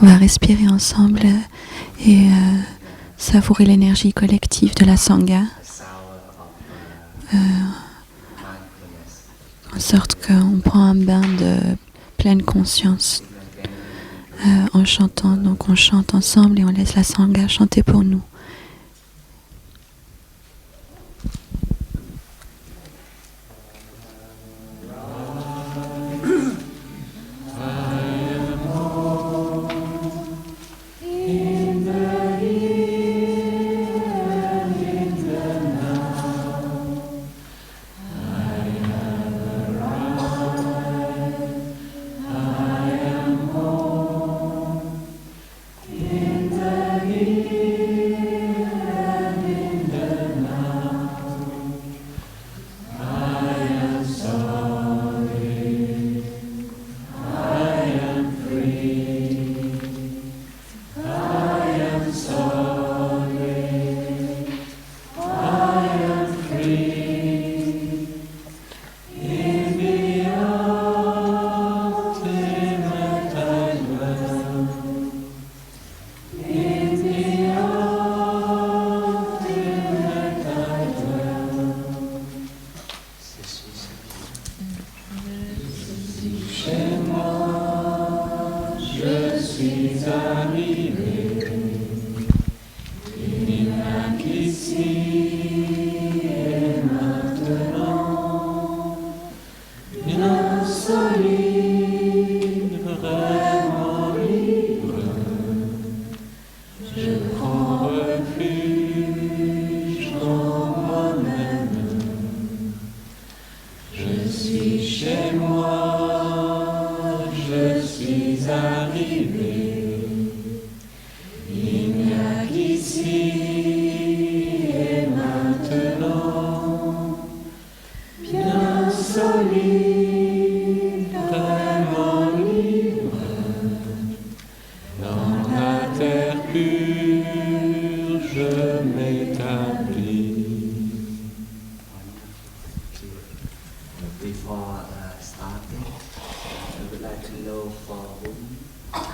On va respirer ensemble et savourer l'énergie collective de la Sangha, en sorte qu'on prend un bain de pleine conscience en chantant. Donc on chante ensemble et on laisse la Sangha chanter pour nous.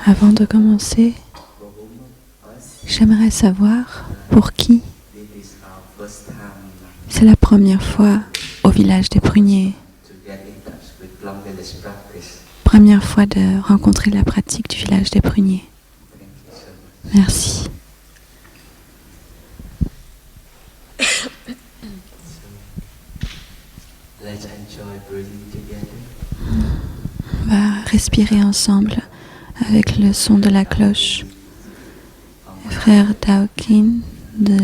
Avant de commencer, j'aimerais savoir pour qui c'est la première fois au village des Pruniers, première fois de rencontrer la pratique du village des Pruniers. Merci. On va respirer ensemble avec le son de la cloche. Frère Dawkin de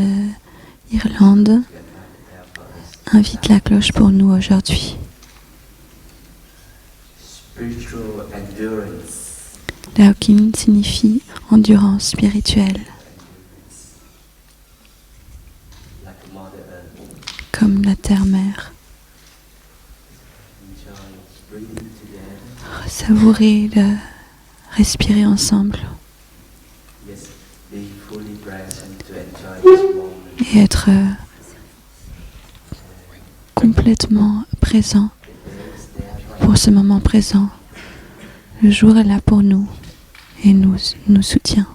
Irlande invite la cloche pour nous aujourd'hui. Dawkin signifie endurance spirituelle, comme la terre-mère. Savourer de respirer ensemble et être complètement présent pour ce moment présent. Le jour est là pour nous et nous soutient.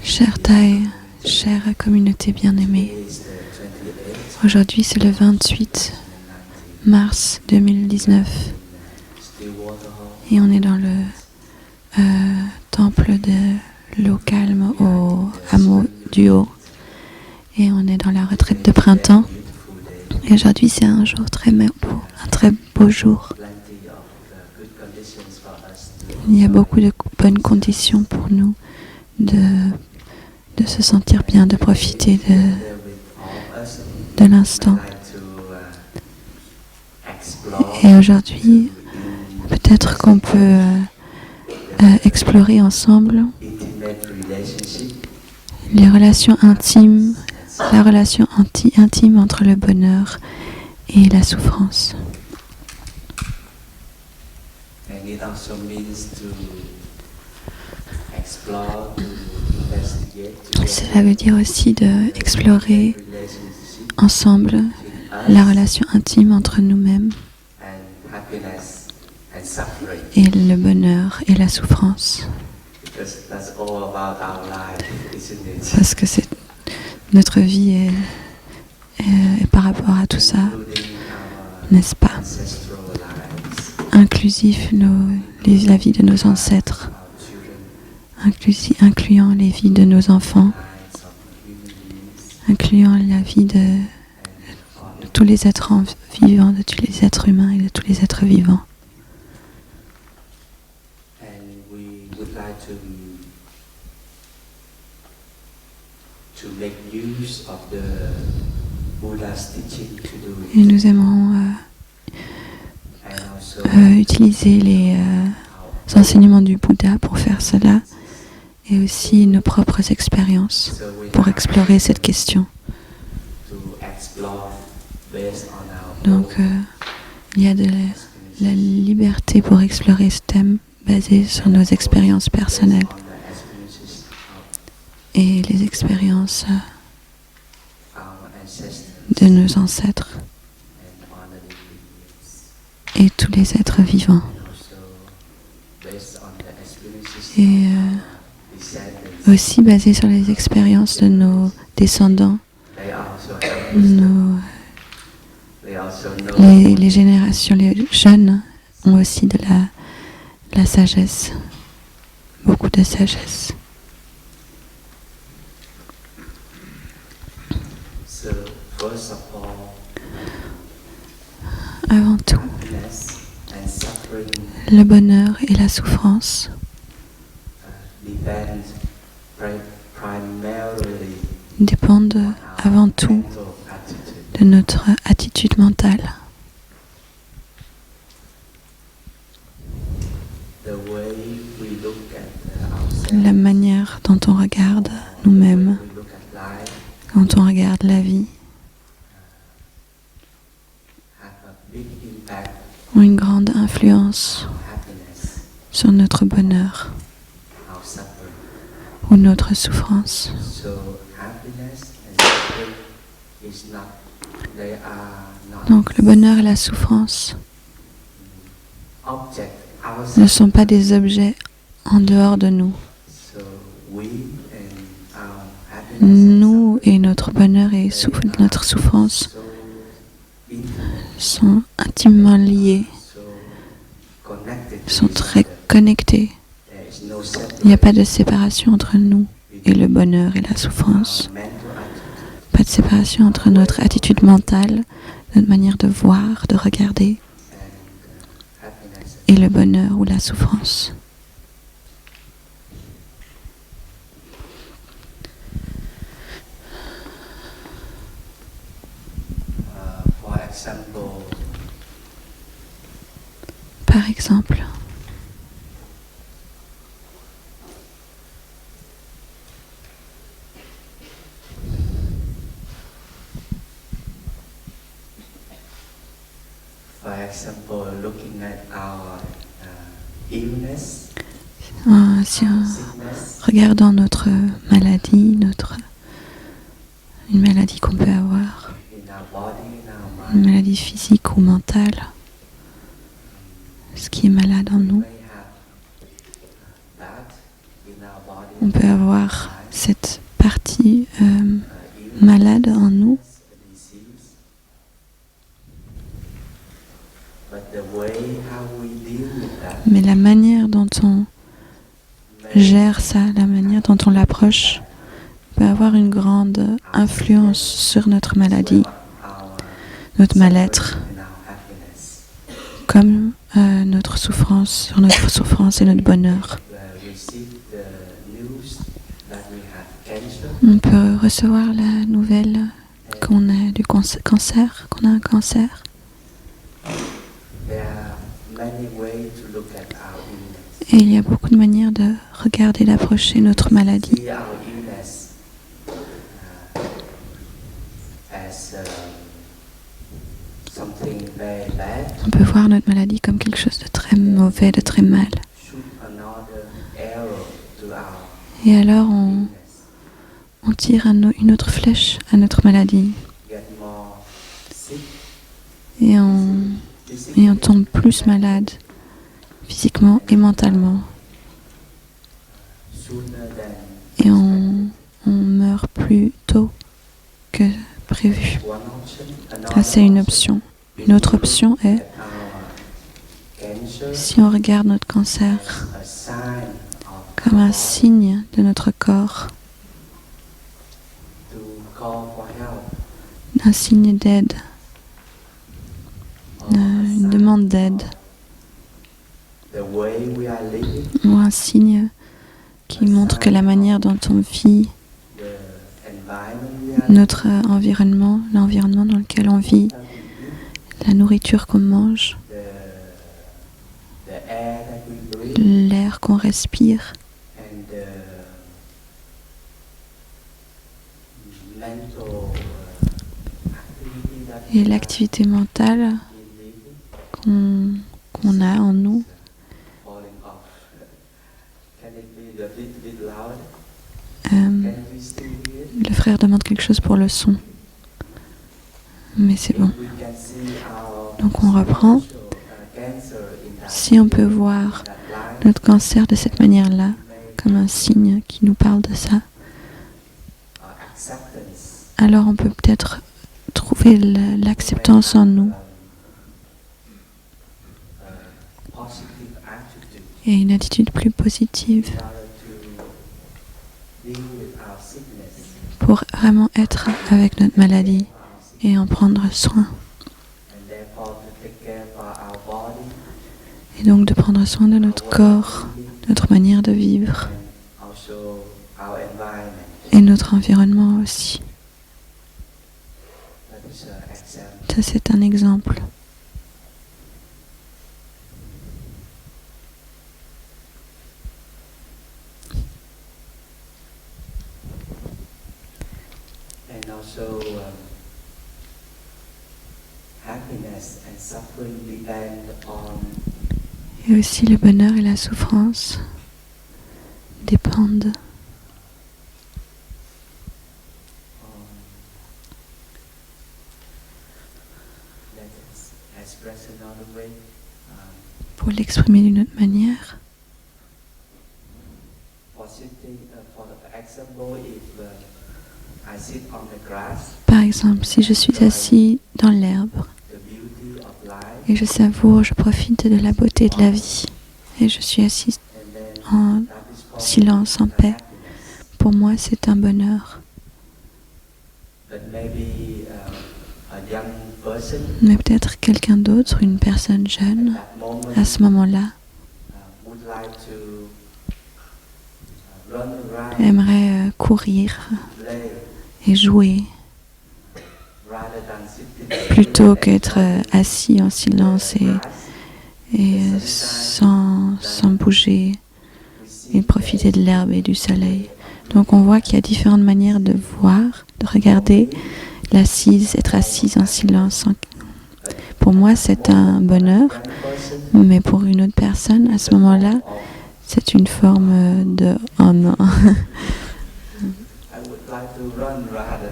Chère Thaï, chère communauté bien-aimée, aujourd'hui c'est le 28 mars 2019 et on est dans le temple de l'eau calme au hameau du Haut et on est dans la retraite de printemps et aujourd'hui c'est un jour très beau, un très beau jour. Il y a beaucoup de bonnes conditions pour nous de se sentir bien, de profiter de l'instant. Et aujourd'hui, peut-être qu'on peut explorer ensemble les relations intimes, la relation intime entre le bonheur et la souffrance. Cela veut dire aussi d'explorer ensemble la relation intime entre nous-mêmes et le bonheur et la souffrance. Parce que notre vie est par rapport à tout ça, n'est-ce pas? Inclusif la vie de nos ancêtres, incluant les vies de nos enfants, incluant la vie de tous les êtres vivants, de tous les êtres humains et de tous les êtres vivants. Et nous aimerons utiliser les enseignements du Bouddha pour faire cela et aussi nos propres expériences pour explorer cette question. Donc, il y a de la liberté pour explorer ce thème basé sur nos expériences personnelles et les expériences de nos ancêtres et tous les êtres vivants. Et aussi basé sur les expériences de nos descendants, les générations, les jeunes ont aussi de la sagesse, beaucoup de sagesse. Avant tout, le bonheur et la souffrance dépendent avant tout de notre attitude mentale. La manière dont on regarde nous-mêmes, quand on regarde la vie, ont une grande influence sur notre bonheur ou notre souffrance. Donc le bonheur et la souffrance ne sont pas des objets en dehors de nous. Nous et notre bonheur et notre souffrance sont intimement liés, sont très connectés. Il n'y a pas de séparation entre nous et le bonheur et la souffrance. Pas de séparation entre notre attitude mentale, notre manière de voir, de regarder, et le bonheur ou la souffrance. Par exemple, Si en regardant notre maladie, une maladie qu'on peut avoir, une maladie physique ou mentale, ce qui est malade en nous, on peut avoir cette partie malade en nous, mais la manière dont on gère ça, la manière dont on l'approche, peut avoir une grande influence sur notre maladie, notre mal-être, comme notre souffrance, sur notre souffrance et notre bonheur. On peut recevoir la nouvelle qu'on a du cancer, qu'on a un cancer. Et il y a beaucoup de manières de regarder, d'approcher notre maladie. On peut voir notre maladie comme quelque chose de très mauvais, de très mal. Et alors on tire une autre flèche à notre maladie. Et on tombe plus malade, physiquement et mentalement. Et on meurt plus tôt que prévu. Ça, c'est une option. Une autre option est, si on regarde notre cancer comme un signe de notre corps, un signe d'aide, une demande d'aide, ou un signe qui montre que la manière dont on vit, notre environnement, l'environnement dans lequel on vit, la nourriture qu'on mange, l'air qu'on respire, et l'activité mentale qu'on a en nous. Le frère demande quelque chose pour le son. Mais c'est bon. Donc on reprend. Si on peut voir notre cancer de cette manière-là, comme un signe qui nous parle de ça, alors on peut peut-être trouver l'acceptance en nous et une attitude plus positive pour vraiment être avec notre maladie et en prendre soin. Et donc de prendre soin de notre corps, notre manière de vivre et notre environnement aussi. Ça, c'est un exemple. Et aussi le bonheur et la souffrance dépendent pour l'exprimer d'une autre manière. Par exemple, si je suis assis dans l'herbe et je savoure, je profite de la beauté de la vie et je suis assis en silence, en paix, pour moi c'est un bonheur. Mais peut-être quelqu'un d'autre, une personne jeune, à ce moment-là, aimerait courir et jouer plutôt qu'être assis en silence et sans bouger et profiter de l'herbe et du soleil. Donc on voit qu'il y a différentes manières de voir, de regarder être assise en silence, Pour moi, c'est un bonheur, mais pour une autre personne, à ce moment-là, c'est une forme de « oh non ».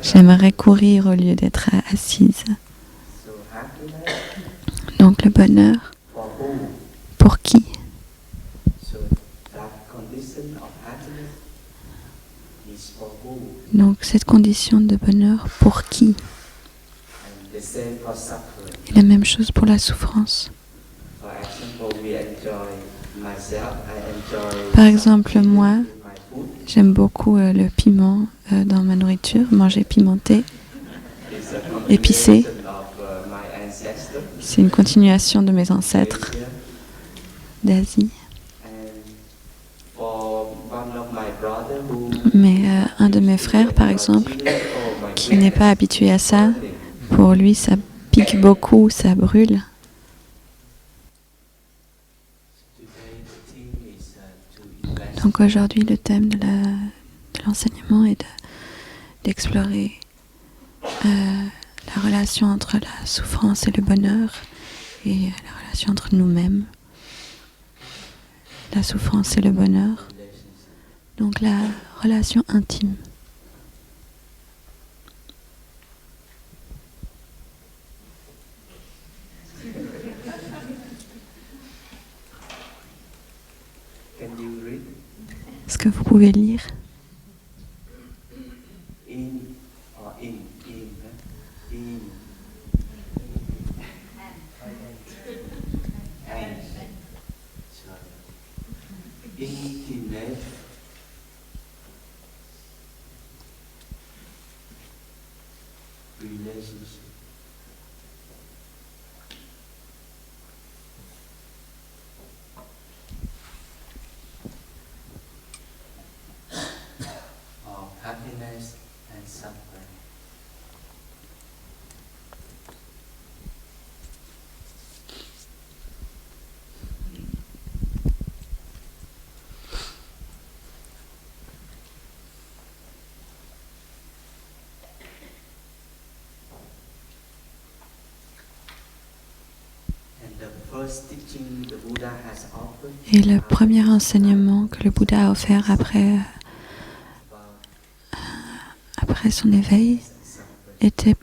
J'aimerais courir au lieu d'être assise. Donc le bonheur, pour qui? Donc cette condition de bonheur, pour qui? Et la même chose pour la souffrance. Par exemple, moi, j'aime beaucoup le piment dans ma nourriture, manger pimenté, épicé. C'est une continuation de mes ancêtres d'Asie. Mais un de mes frères, par exemple, qui n'est pas habitué à ça, pour lui, ça pique beaucoup, ça brûle. Donc aujourd'hui, le thème de l'enseignement est d'explorer la relation entre la souffrance et le bonheur et la relation entre nous-mêmes, la souffrance et le bonheur. Donc la relation intime. Est-ce que vous pouvez lire? Happiness and suffering. Et le premier enseignement que le Bouddha a offert après son éveil était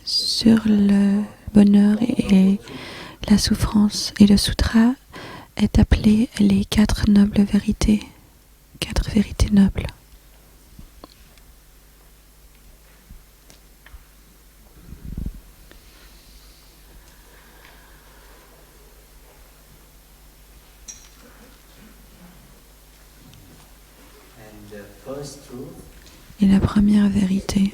sur le bonheur et la souffrance. Et le sutra est appelé les 4 nobles vérités, 4 vérités nobles. Et la première vérité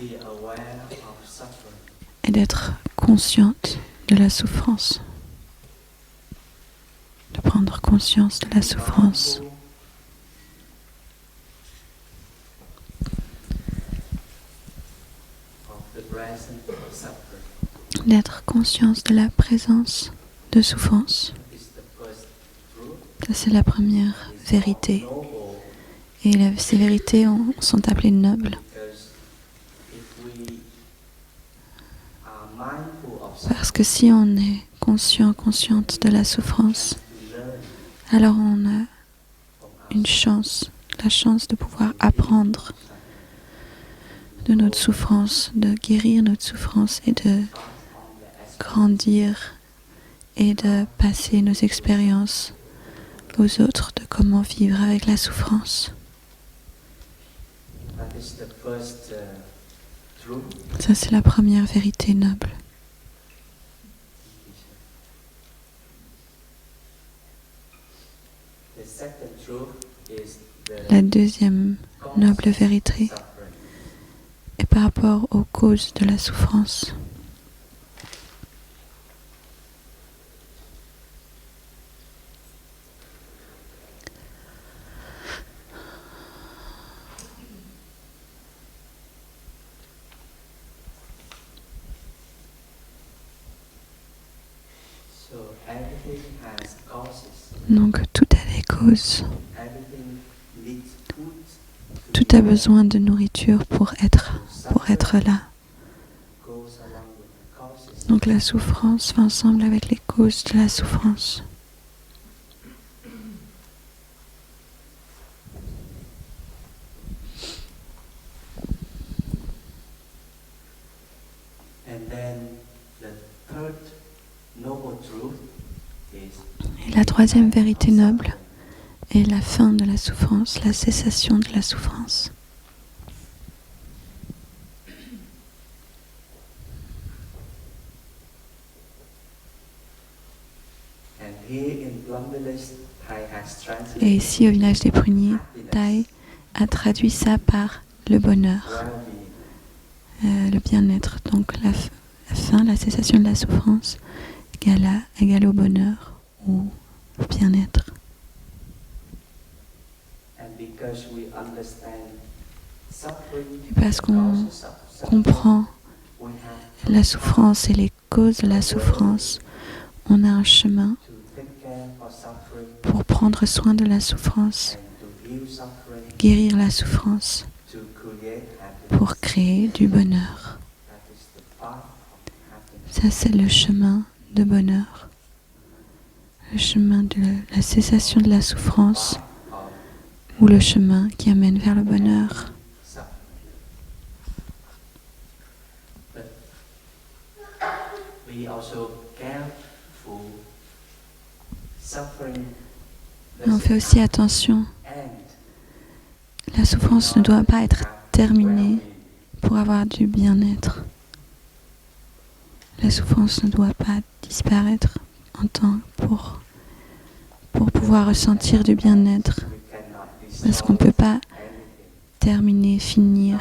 est d'être consciente de la souffrance, de prendre conscience de la souffrance, d'être conscience de la présence de souffrance. Ça, c'est la première vérité. Et ces vérités sont appelées nobles. Parce que si on est consciente de la souffrance, alors on a la chance de pouvoir apprendre de notre souffrance, de guérir notre souffrance et de grandir et de passer nos expériences aux autres de comment vivre avec la souffrance. Ça, c'est la première vérité noble. La deuxième noble vérité est par rapport aux causes de la souffrance. Donc tout a des causes. Tout a besoin de nourriture pour être là. Donc la souffrance va ensemble avec les causes de la souffrance. Et la troisième vérité noble est la fin de la souffrance, la cessation de la souffrance. Et ici, au village des pruniers, Thai a traduit ça par le bonheur, le bien-être. Donc la fin, la cessation de la souffrance égale au bonheur ou au bien-être. Et parce qu'on comprend la souffrance et les causes de la souffrance, on a un chemin pour prendre soin de la souffrance, guérir la souffrance, pour créer du bonheur. Ça, c'est le chemin de bonheur, le chemin de la cessation de la souffrance ou le chemin qui amène vers le bonheur. Mais on fait aussi attention. La souffrance ne doit pas être terminée pour avoir du bien-être. La souffrance ne doit pas disparaître en temps pour pouvoir ressentir du bien-être. Parce qu'on ne peut pas terminer, finir,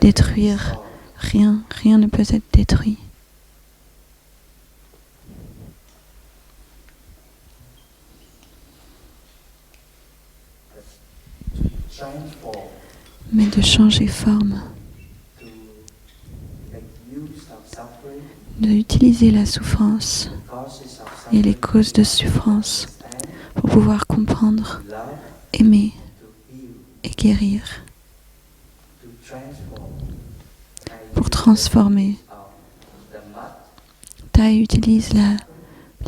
détruire rien. Rien ne peut être détruit. Mais de changer forme, d'utiliser la souffrance et les causes de souffrance pour pouvoir comprendre, aimer et guérir, pour transformer. Thai utilise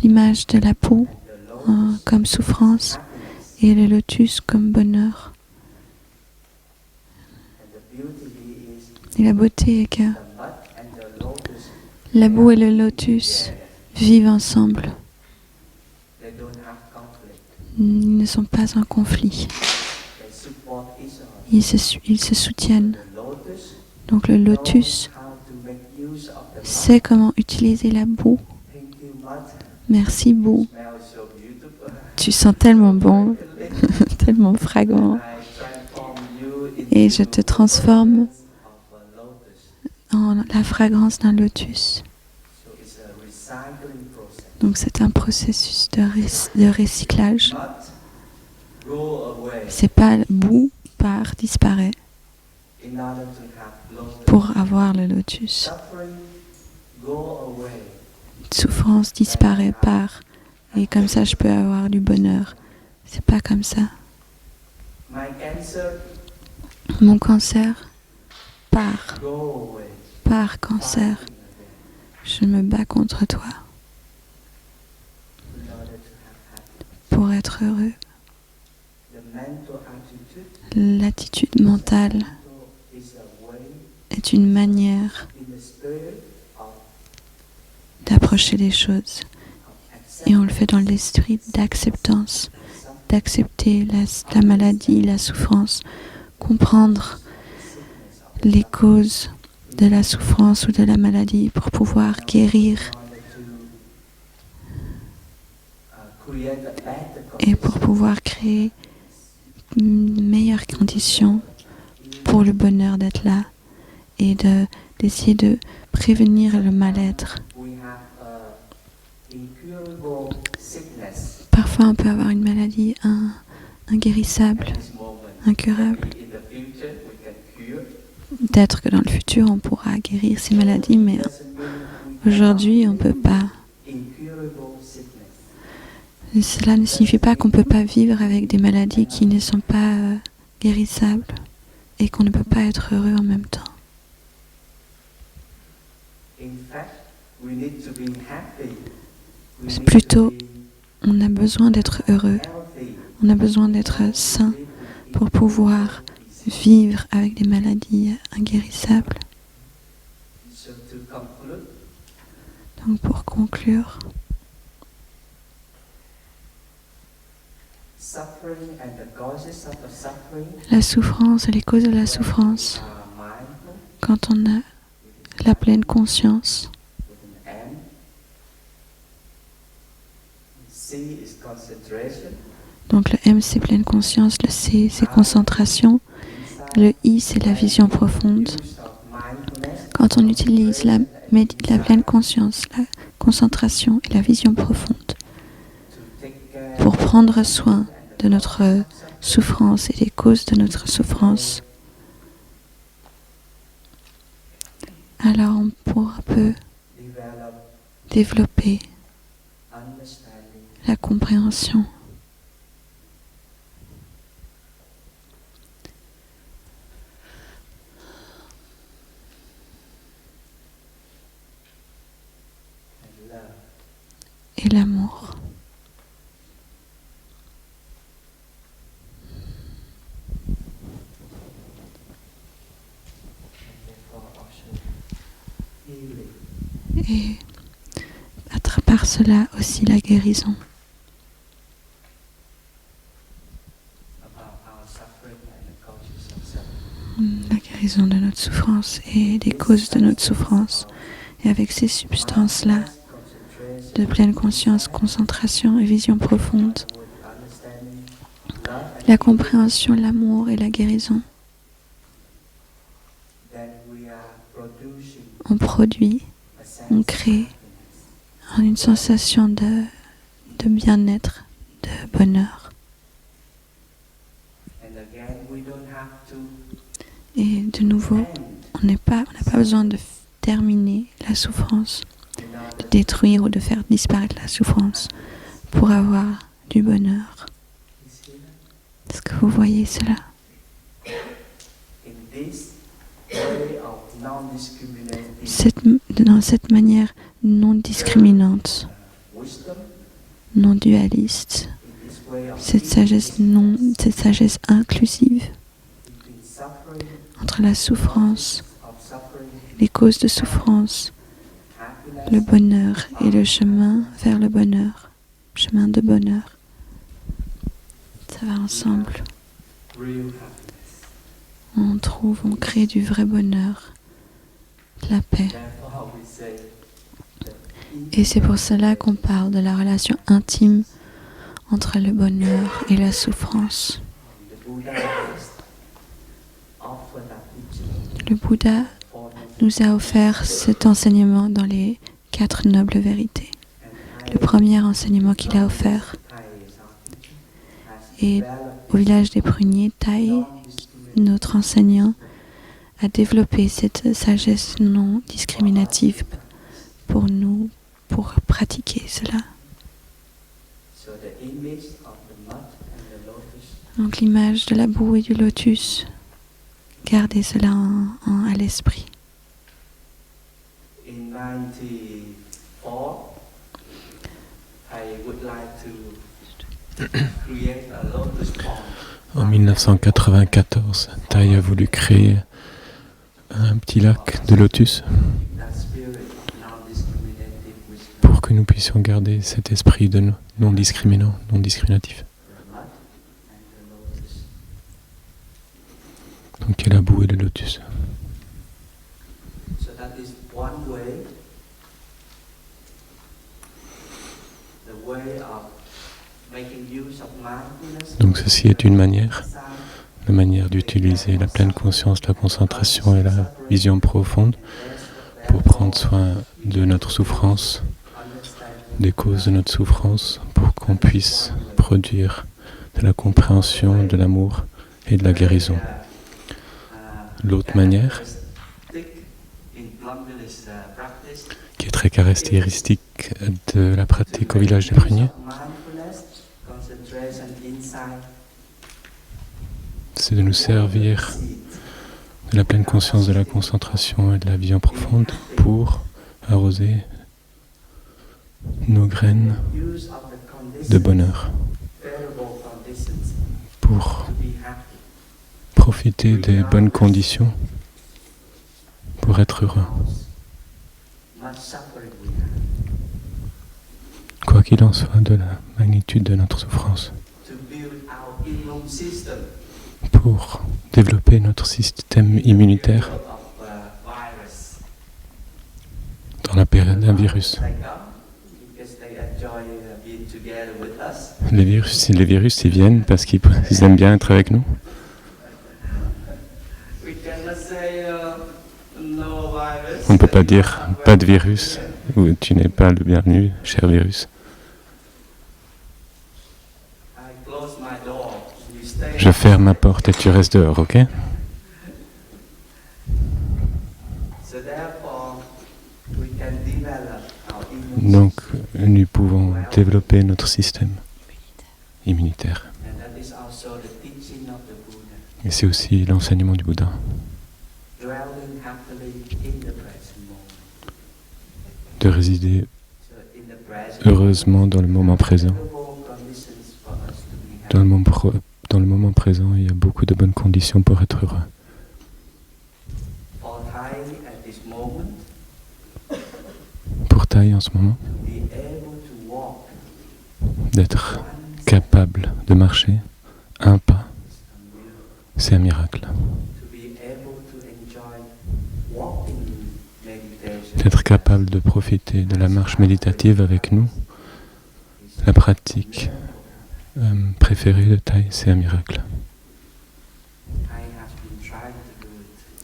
l'image de la peau comme souffrance et le lotus comme bonheur. Et la beauté est que la boue et le lotus vivent ensemble. Ils ne sont pas en conflit. Ils se soutiennent. Donc le lotus sait comment utiliser la boue. Merci boue. Tu sens tellement bon, tellement fragrant. Et je te transforme en la fragrance d'un lotus. Donc c'est un processus de recyclage. C'est pas boue disparaît pour avoir le lotus. Souffrance disparaît et comme ça je peux avoir du bonheur. C'est pas comme ça. Mon cancer part cancer. Je me bats contre toi pour être heureux. L'attitude mentale est une manière d'approcher les choses. Et on le fait dans l'esprit d'acceptance, d'accepter la maladie, la souffrance, comprendre les causes de la souffrance ou de la maladie pour pouvoir guérir et pour pouvoir créer une meilleure condition pour le bonheur d'être là et d'essayer de prévenir le mal-être. Parfois on peut avoir une maladie inguérissable, incurable. Peut-être que dans le futur on pourra guérir ces maladies, mais aujourd'hui on ne peut pas. Et cela ne signifie pas qu'on ne peut pas vivre avec des maladies qui ne sont pas guérissables et qu'on ne peut pas être heureux en même temps. C'est plutôt, on a besoin d'être heureux, on a besoin d'être sain pour pouvoir vivre avec des maladies inguérissables. Donc pour conclure, la souffrance et les causes de la souffrance, quand on a la pleine conscience, donc le M c'est pleine conscience, le C c'est concentration, le I c'est la vision profonde. Quand on utilise la pleine conscience, la concentration et la vision profonde pour prendre soin de notre souffrance et des causes de notre souffrance, alors on peut développer la compréhension. Et l'amour. Et par cela aussi la guérison. La guérison de notre souffrance et des causes de notre souffrance. Et avec ces substances-là, de pleine conscience, concentration et vision profonde, la compréhension, l'amour et la guérison, on produit, on crée une sensation de bien-être, de bonheur. Et de nouveau, on n'a pas besoin de terminer la souffrance, de détruire ou de faire disparaître la souffrance pour avoir du bonheur. Est-ce que vous voyez cela? Dans cette manière non discriminante, non dualiste, cette sagesse inclusive entre la souffrance, les causes de souffrance, le bonheur et le chemin vers le bonheur, chemin de bonheur. Ça va ensemble. On crée du vrai bonheur, de la paix. Et c'est pour cela qu'on parle de la relation intime entre le bonheur et la souffrance. Le Bouddha nous a offert cet enseignement dans les 4 nobles vérités. Le premier enseignement qu'il a offert. Et au village des pruniers, Thaï, notre enseignant, a développé cette sagesse non discriminative pour nous, pour pratiquer cela. Donc l'image de la boue et du lotus, gardez cela à l'esprit. En 1994, Thaï a voulu créer un petit lac de lotus pour que nous puissions garder cet esprit de non discriminant, non discriminatif. Donc il y a la boue et le lotus. Donc ceci est une manière, la manière d'utiliser la pleine conscience, la concentration et la vision profonde pour prendre soin de notre souffrance, des causes de notre souffrance, pour qu'on puisse produire de la compréhension, de l'amour et de la guérison. L'autre manière, qui est très caractéristique de la pratique au village des pruniers, c'est de nous servir de la pleine conscience de la concentration et de la vision profonde pour arroser nos graines de bonheur pour profiter des bonnes conditions pour être heureux. Quoi qu'il en soit de la magnitude de notre souffrance, pour développer notre système immunitaire dans la période d'un virus. Les virus, ils viennent parce qu'ils aiment bien être avec nous. On ne peut pas dire pas de virus ou tu n'es pas le bienvenu, cher virus. Je ferme ma porte et tu restes dehors, ok? Donc, nous pouvons développer notre système immunitaire. Et c'est aussi l'enseignement du Bouddha. De résider heureusement dans le moment présent. Dans le moment présent, il y a beaucoup de bonnes conditions pour être heureux. Pour Thaï en ce moment, d'être capable de marcher un pas, c'est un miracle. D'être capable de profiter de la marche méditative avec nous, la pratique préférée de Thaï, c'est un miracle.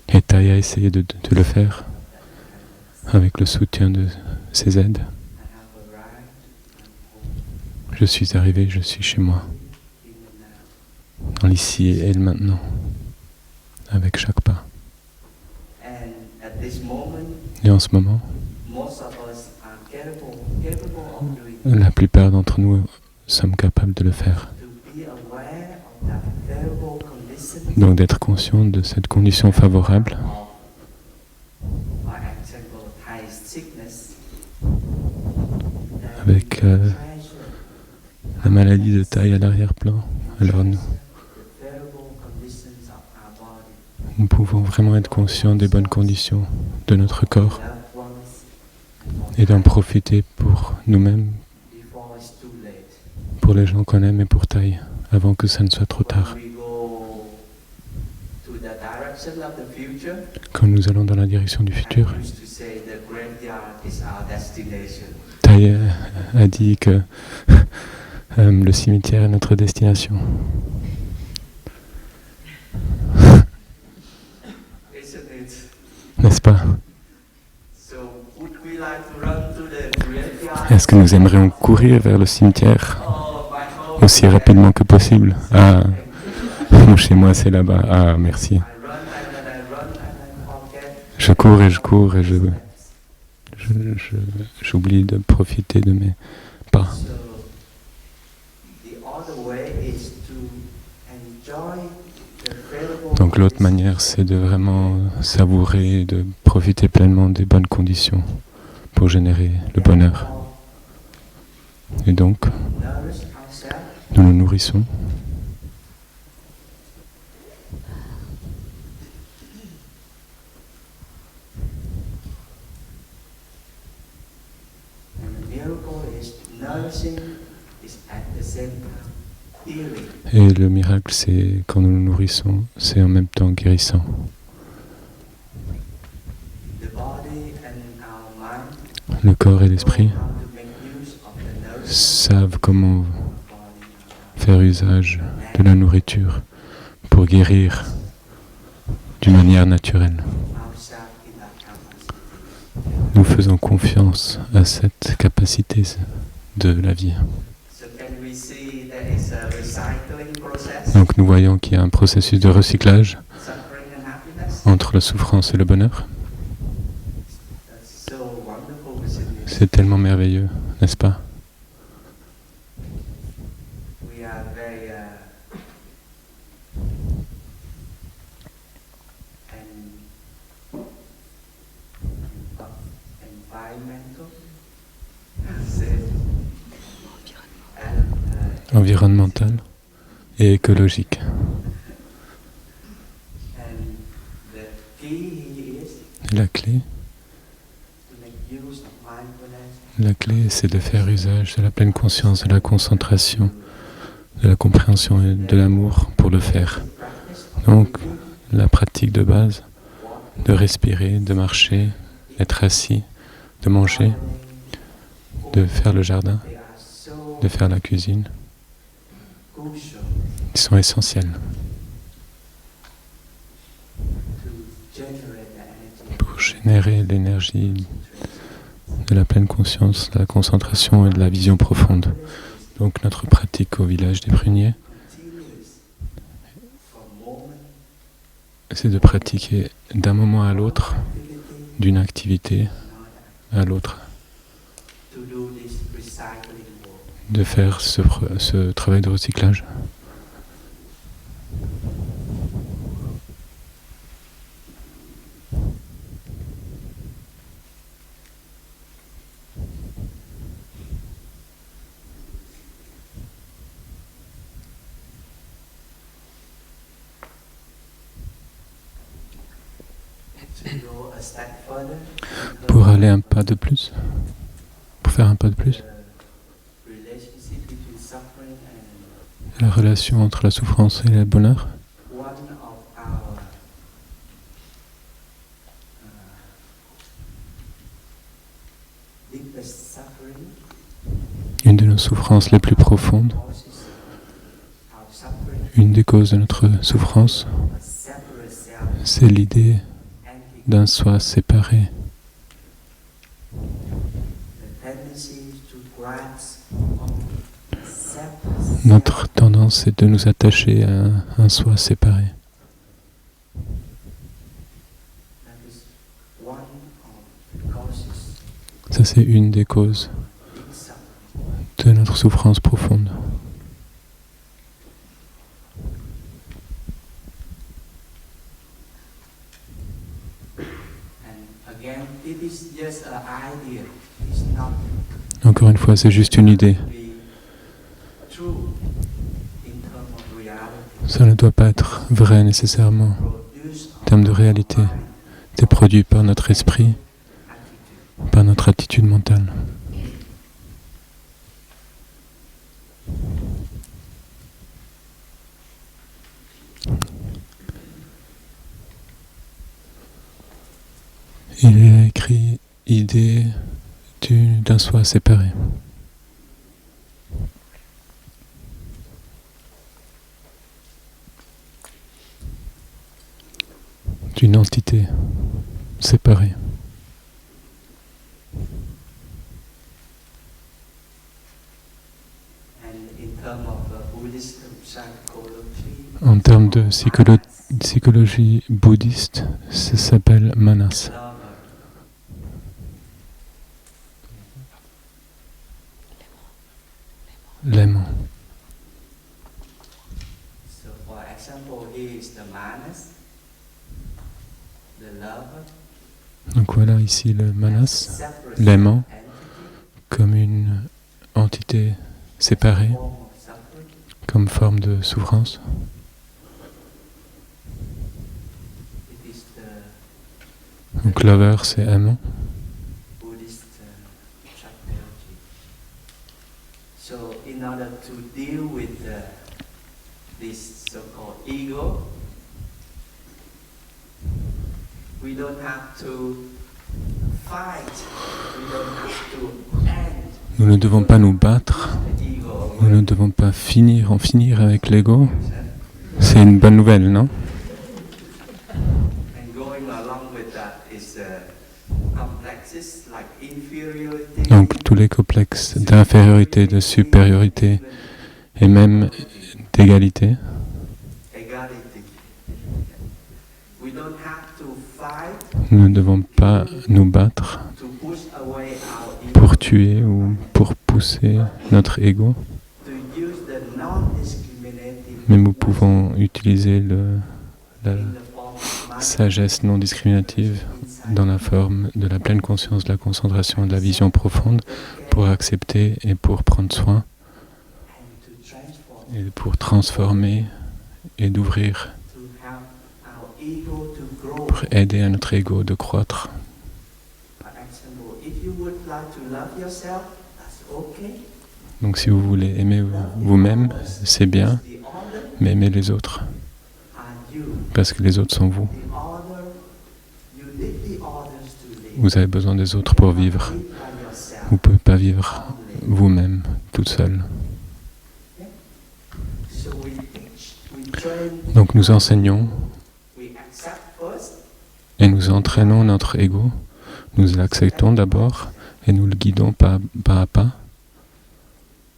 Et Thaï a essayé de le faire avec le soutien de ses aides. Je suis arrivé, je suis chez moi, dans l'ici et le maintenant, avec chaque pas. Et en ce moment, la plupart d'entre nous sommes capables de le faire. Donc d'être conscient de cette condition favorable, avec la maladie de Thaï à l'arrière-plan. Alors nous pouvons vraiment être conscients des bonnes conditions de notre corps et d'en profiter pour nous-mêmes, pour les gens qu'on aime et pour Thaï, avant que ça ne soit trop tard. Quand nous allons dans la direction du futur, Thaï a dit que le cimetière est notre destination. N'est-ce pas? Est-ce que nous aimerions courir vers le cimetière aussi rapidement que possible? Ah, chez moi c'est là-bas. Ah, merci. Je cours et j'oublie de profiter de mes pas. Donc l'autre manière, c'est de vraiment savourer, de profiter pleinement des bonnes conditions pour générer le bonheur. Et donc, nous nous nourrissons. Et le miracle, c'est quand nous nous nourrissons, c'est en même temps guérissant. Le corps et l'esprit savent comment faire usage de la nourriture pour guérir d'une manière naturelle. Nous faisons confiance à cette capacité de la vie. Donc nous voyons qu'il y a un processus de recyclage entre la souffrance et le bonheur. C'est tellement merveilleux, n'est-ce pas? environnementale et écologique. Et la clé, c'est de faire usage de la pleine conscience, de la concentration, de la compréhension et de l'amour pour le faire. Donc, la pratique de base, de respirer, de marcher, d'être assis, de manger, de faire le jardin, de faire la cuisine, ils sont essentiels pour générer l'énergie de la pleine conscience, de la concentration et de la vision profonde. Donc notre pratique au village des Pruniers, c'est de pratiquer d'un moment à l'autre, d'une activité à l'autre, de faire ce travail de recyclage. Pour aller un pas de plus, pour faire un pas de plus, la relation entre la souffrance et le bonheur. Une de nos souffrances les plus profondes, une des causes de notre souffrance, c'est l'idée d'un soi séparé. Notre tendance est de nous attacher à un soi séparé. Ça, c'est une des causes de notre souffrance profonde. Encore une fois, c'est juste une idée. Ça ne doit pas être vrai nécessairement. En termes de réalité, c'est produit par notre esprit, par notre attitude mentale. Il est écrit idée d'un soi séparé. D'une entité séparée. En termes de psychologie bouddhiste, ça s'appelle manas. L'aimant. Donc voilà ici le manas, l'aimant, comme une entité séparée, comme forme de souffrance. Donc lover, c'est aimant. So in order to deal with this so-called ego, we don't have to fight, we don't have to end. Nous ne devons pas nous battre, nous ne devons pas en finir avec l'ego. C'est une bonne nouvelle, non? Donc tous les complexes d'infériorité, de supériorité et même d'égalité. Nous ne devons pas nous battre pour tuer ou pour pousser notre ego. Mais nous pouvons utiliser la sagesse non discriminative dans la forme de la pleine conscience, de la concentration et de la vision profonde pour accepter et pour prendre soin et pour transformer et d'ouvrir, to help our ego to grow. pour aider à notre ego de croître. For example, if you would like to love yourself, that's okay. Donc si vous voulez aimer vous-même, c'est bien, The other mais aimez les autres, are you. parce que les autres sont vous. The other, you need the others to live. Vous avez besoin des autres pour vivre. Live by yourself. Vous ne pouvez pas vivre vous-même, toute seule. So we teach, we train, Donc nous enseignons we accept first, et nous entraînons notre ego. Nous l'acceptons d'abord et nous le guidons pas à pas.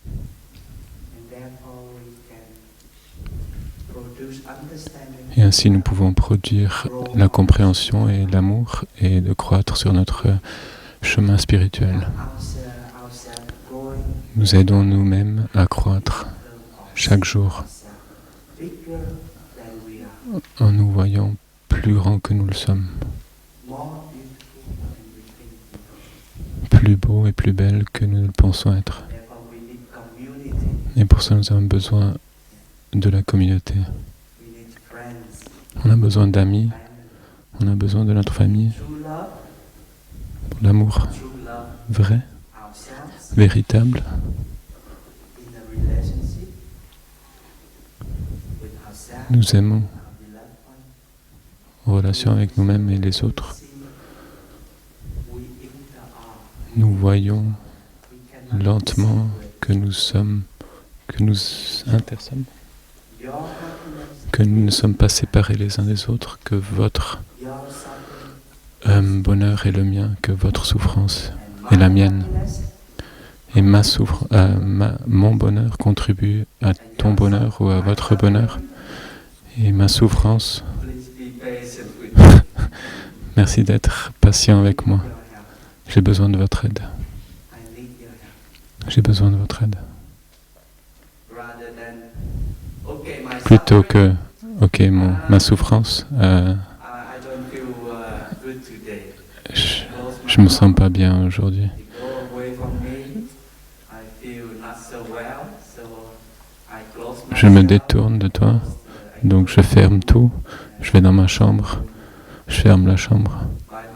and therefore we can produce understanding. Et ainsi nous pouvons produire la compréhension et l'amour et de croître sur notre chemin spirituel. Ourselves growing Nous aidons nous-mêmes à croître chaque jour bigger than we are, en nous voyant plus grands que nous le sommes, more beautiful than we think we are. plus beaux et plus belles que nous le pensons être. Therefore we need community, Et pour ça nous avons besoin de la communauté. we need friends, On a besoin d'amis, family. on a besoin de notre famille, True love, pour l'amour true love vrai, ourselves véritable, in a relationship with ourselves, nous aimons our beloved one. en relation avec nous-mêmes et les autres. See, we interact. Nous voyons We cannot lentement separate. que nous sommes, que nous intersommes, Your happiness, que nous ne sommes pas séparés les uns des autres, que votre your suffering, bonheur est le mien, que votre souffrance and est la my mienne. happiness, Et mon bonheur contribue à ton bonheur ou à votre bonheur. Et ma souffrance, please be patient with me. merci d'être patient avec moi. Your help. J'ai besoin de votre aide. I need your help. J'ai besoin de votre aide. Rather than, okay, my Plutôt suffering, que, ok, ma souffrance, I don't feel good today. je me sens pas bien aujourd'hui. You go away from me. I feel not so well, so I close Je me myself, détourne de toi, close the- donc je ferme tout. Je vais dans ma chambre, je ferme la chambre. Bye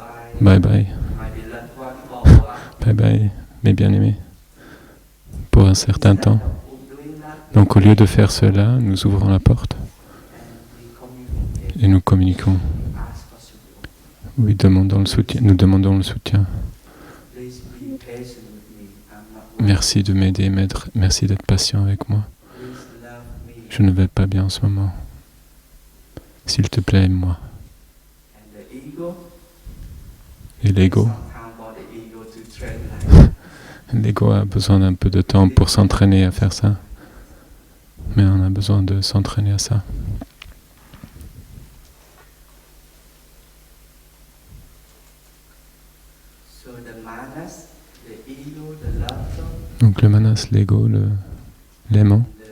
bye. Bye bye, My beloved one, for a while. bye bye, mes bien-aimés. Pour un certain temps. Doing that, Donc au lieu de faire cela, nous ouvrons la porte and we communicate, et nous communiquons. ask for support. Oui, nous demandons le soutien. Please be patient with me. I'm not well. Merci de m'aider, maître. Merci d'être patient avec moi. Please love me. Je ne vais pas bien en ce moment. S'il te plaît, aime-moi. And the ego, Et l'ego, sometimes for the ego to train like l'ego a besoin d'un peu de temps pour s'entraîner à faire ça. Mais on a besoin de s'entraîner à ça. so the manas, the ego, the love, Donc le manas, l'ego, l'aimant the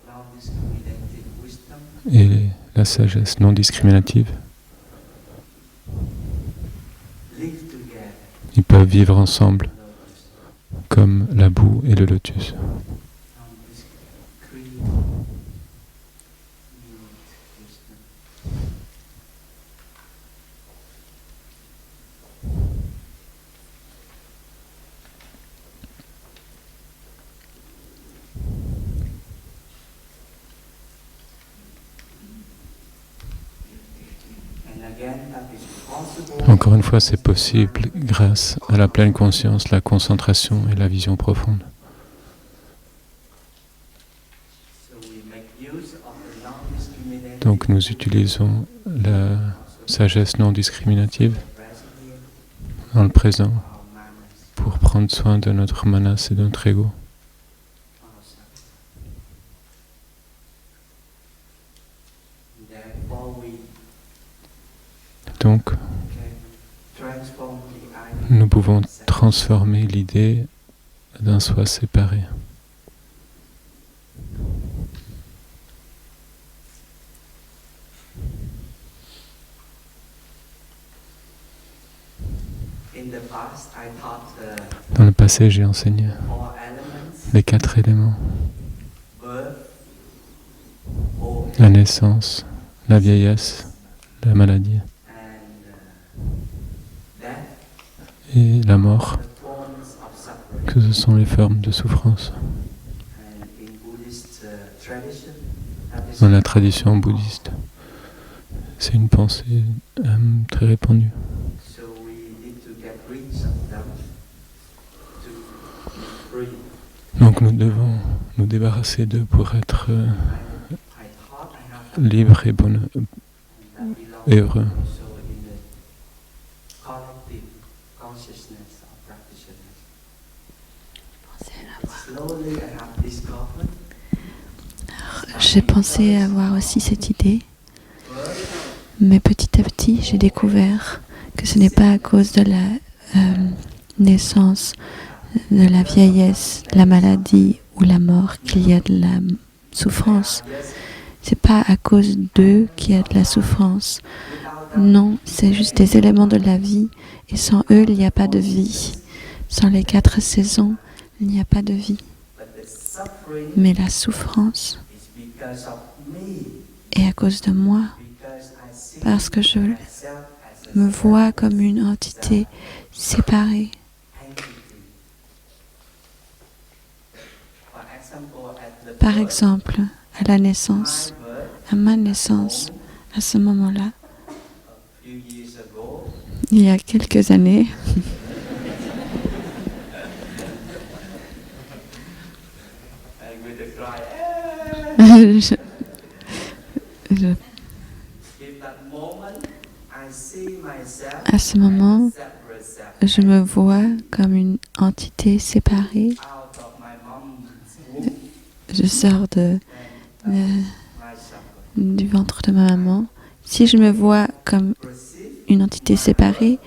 non-discriminating wisdom, et la sagesse non discriminative, live together. ils peuvent vivre ensemble Lotus, comme la boue et le lotus. non-discriminating wisdom. And again, that is possible. Encore une fois, c'est possible grâce à la pleine conscience, la concentration et la vision profonde. So we make use of the non-discriminating Donc nous utilisons la sagesse non discriminative present here, dans le présent our manas, pour prendre soin de notre manas et de notre ego. ourselves. Therefore, we Donc can transform the idea nous pouvons of self transformer l'idée d'un soi séparé. in the past, I taught Dans le passé, j'ai enseigné four elements: les 4 éléments, birth, la naissance, la vieillesse, la maladie et la mort, que ce sont les formes de souffrance. Dans la tradition bouddhiste, c'est une pensée très répandue. Donc nous devons nous débarrasser d'eux pour être libres et heureux. J'ai pensé avoir aussi cette idée, mais petit à petit, j'ai découvert que ce n'est pas à cause de la naissance, de la vieillesse, la maladie ou la mort qu'il y a de la souffrance. C'est pas à cause d'eux qu'il y a de la souffrance. Non, c'est juste des éléments de la vie, et sans eux, il n'y a pas de vie. Sans les 4 saisons, il n'y a pas de vie. Mais la souffrance est à cause de moi, parce que je me vois comme une entité séparée. Par exemple, à la naissance, à ma naissance, à ce moment-là, il y a quelques années, à ce moment, je me vois comme une entité séparée. Je sors du ventre de ma maman. Si je me vois comme une entité séparée,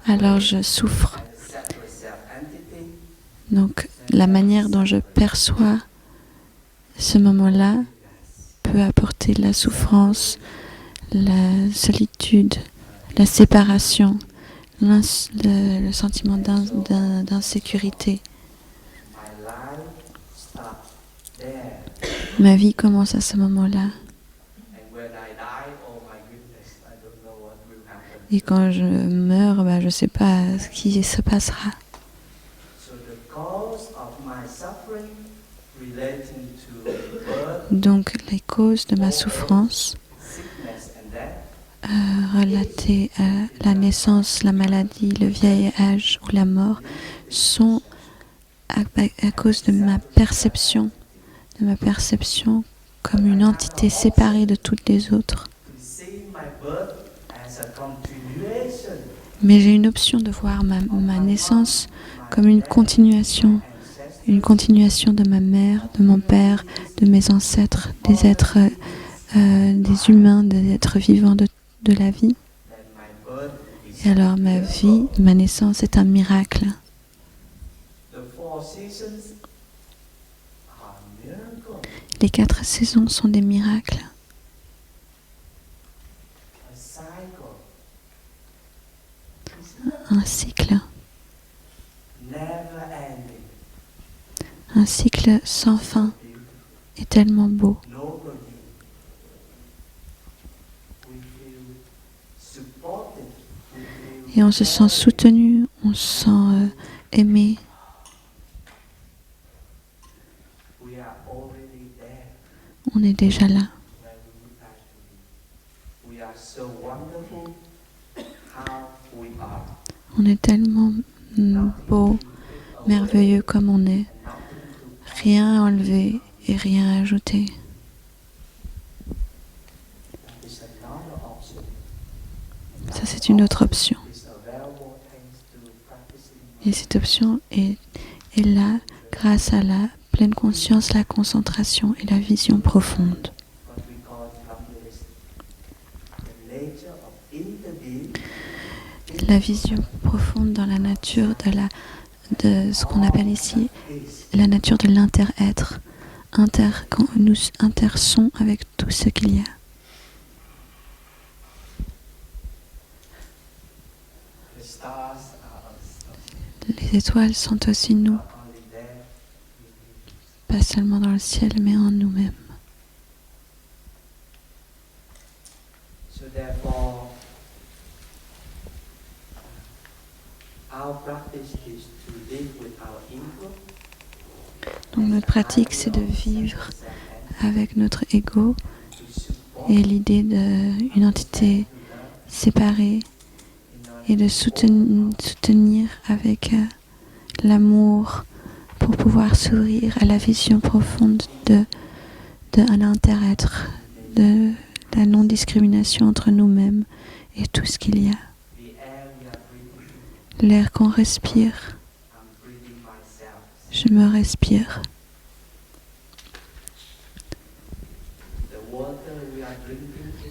alors je souffre. Donc, la manière dont je perçois ce moment-là peut apporter la souffrance, la solitude, la séparation, le sentiment d'insécurité. Ma vie commence à ce moment-là. Et quand je meurs, je ne sais pas ce qui se passera. Donc, les causes de ma souffrance relatées à la naissance, la maladie, le vieillage ou la mort sont à cause de ma perception comme une entité séparée de toutes les autres. Mais j'ai une option de voir ma naissance comme une continuation de ma mère, de mon père, de mes ancêtres, des êtres, des humains, des êtres vivants de la vie. Et alors ma vie, ma naissance est un miracle. Les 4 saisons sont des miracles. Un cycle. Un cycle sans fin est tellement beau. Et on se sent soutenu, on se sent aimé. On est déjà là. On est tellement beau, merveilleux comme on est. Rien à enlever et rien à ajouter. Ça, c'est une autre option. Et cette option est là grâce à la pleine conscience, la concentration et la vision profonde. La vision profonde dans la nature de ce qu'on appelle ici la nature de l'inter-être, quand nous intersons avec tout ce qu'il y a. Les étoiles sont aussi nous, pas seulement dans le ciel, mais en nous-mêmes. Therefore, our practice is to live with our ego. Donc notre pratique, c'est de vivre avec notre ego et l'idée d'une entité séparée et de soutenir avec l'amour pour pouvoir s'ouvrir à la vision profonde d'un inter-être, de la non-discrimination entre nous-mêmes et tout ce qu'il y a. L'air qu'on respire, je me respire.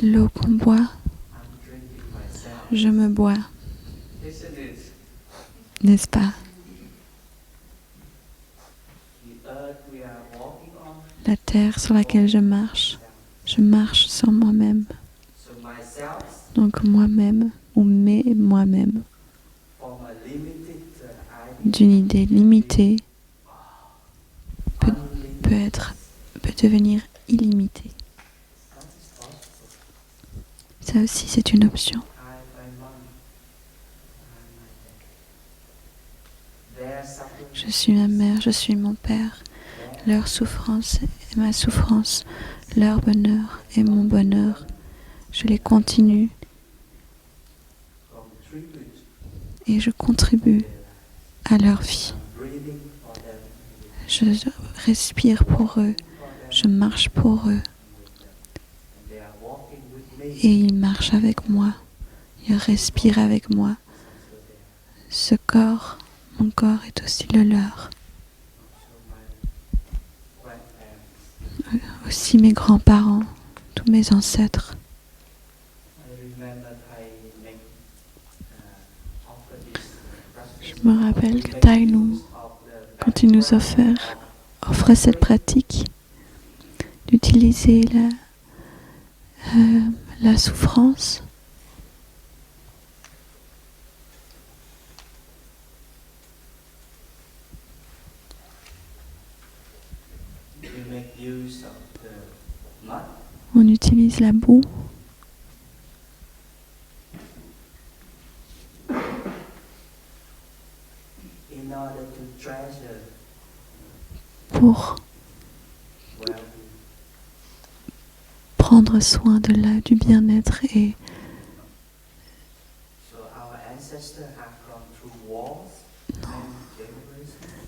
L'eau qu'on boit, je me bois. N'est-ce pas? La terre sur laquelle je marche sur moi-même. Donc moi-même, ou moi-même, d'une idée limitée, peut devenir illimitée. Ça aussi, c'est une option. Je suis ma mère, je suis mon père. Leur souffrance est ma souffrance. Leur bonheur est mon bonheur. Je les continue. Et je contribue à leur vie. Je respire pour eux. Je marche pour eux. Et ils marchent avec moi. Ils respirent avec moi. Ce corps, mon corps est aussi le leur. Aussi mes grands-parents, tous mes ancêtres. Je me rappelle que Tai quand il nous offre cette pratique d'utiliser la souffrance on utilise la boue pour prendre soin du bien-être et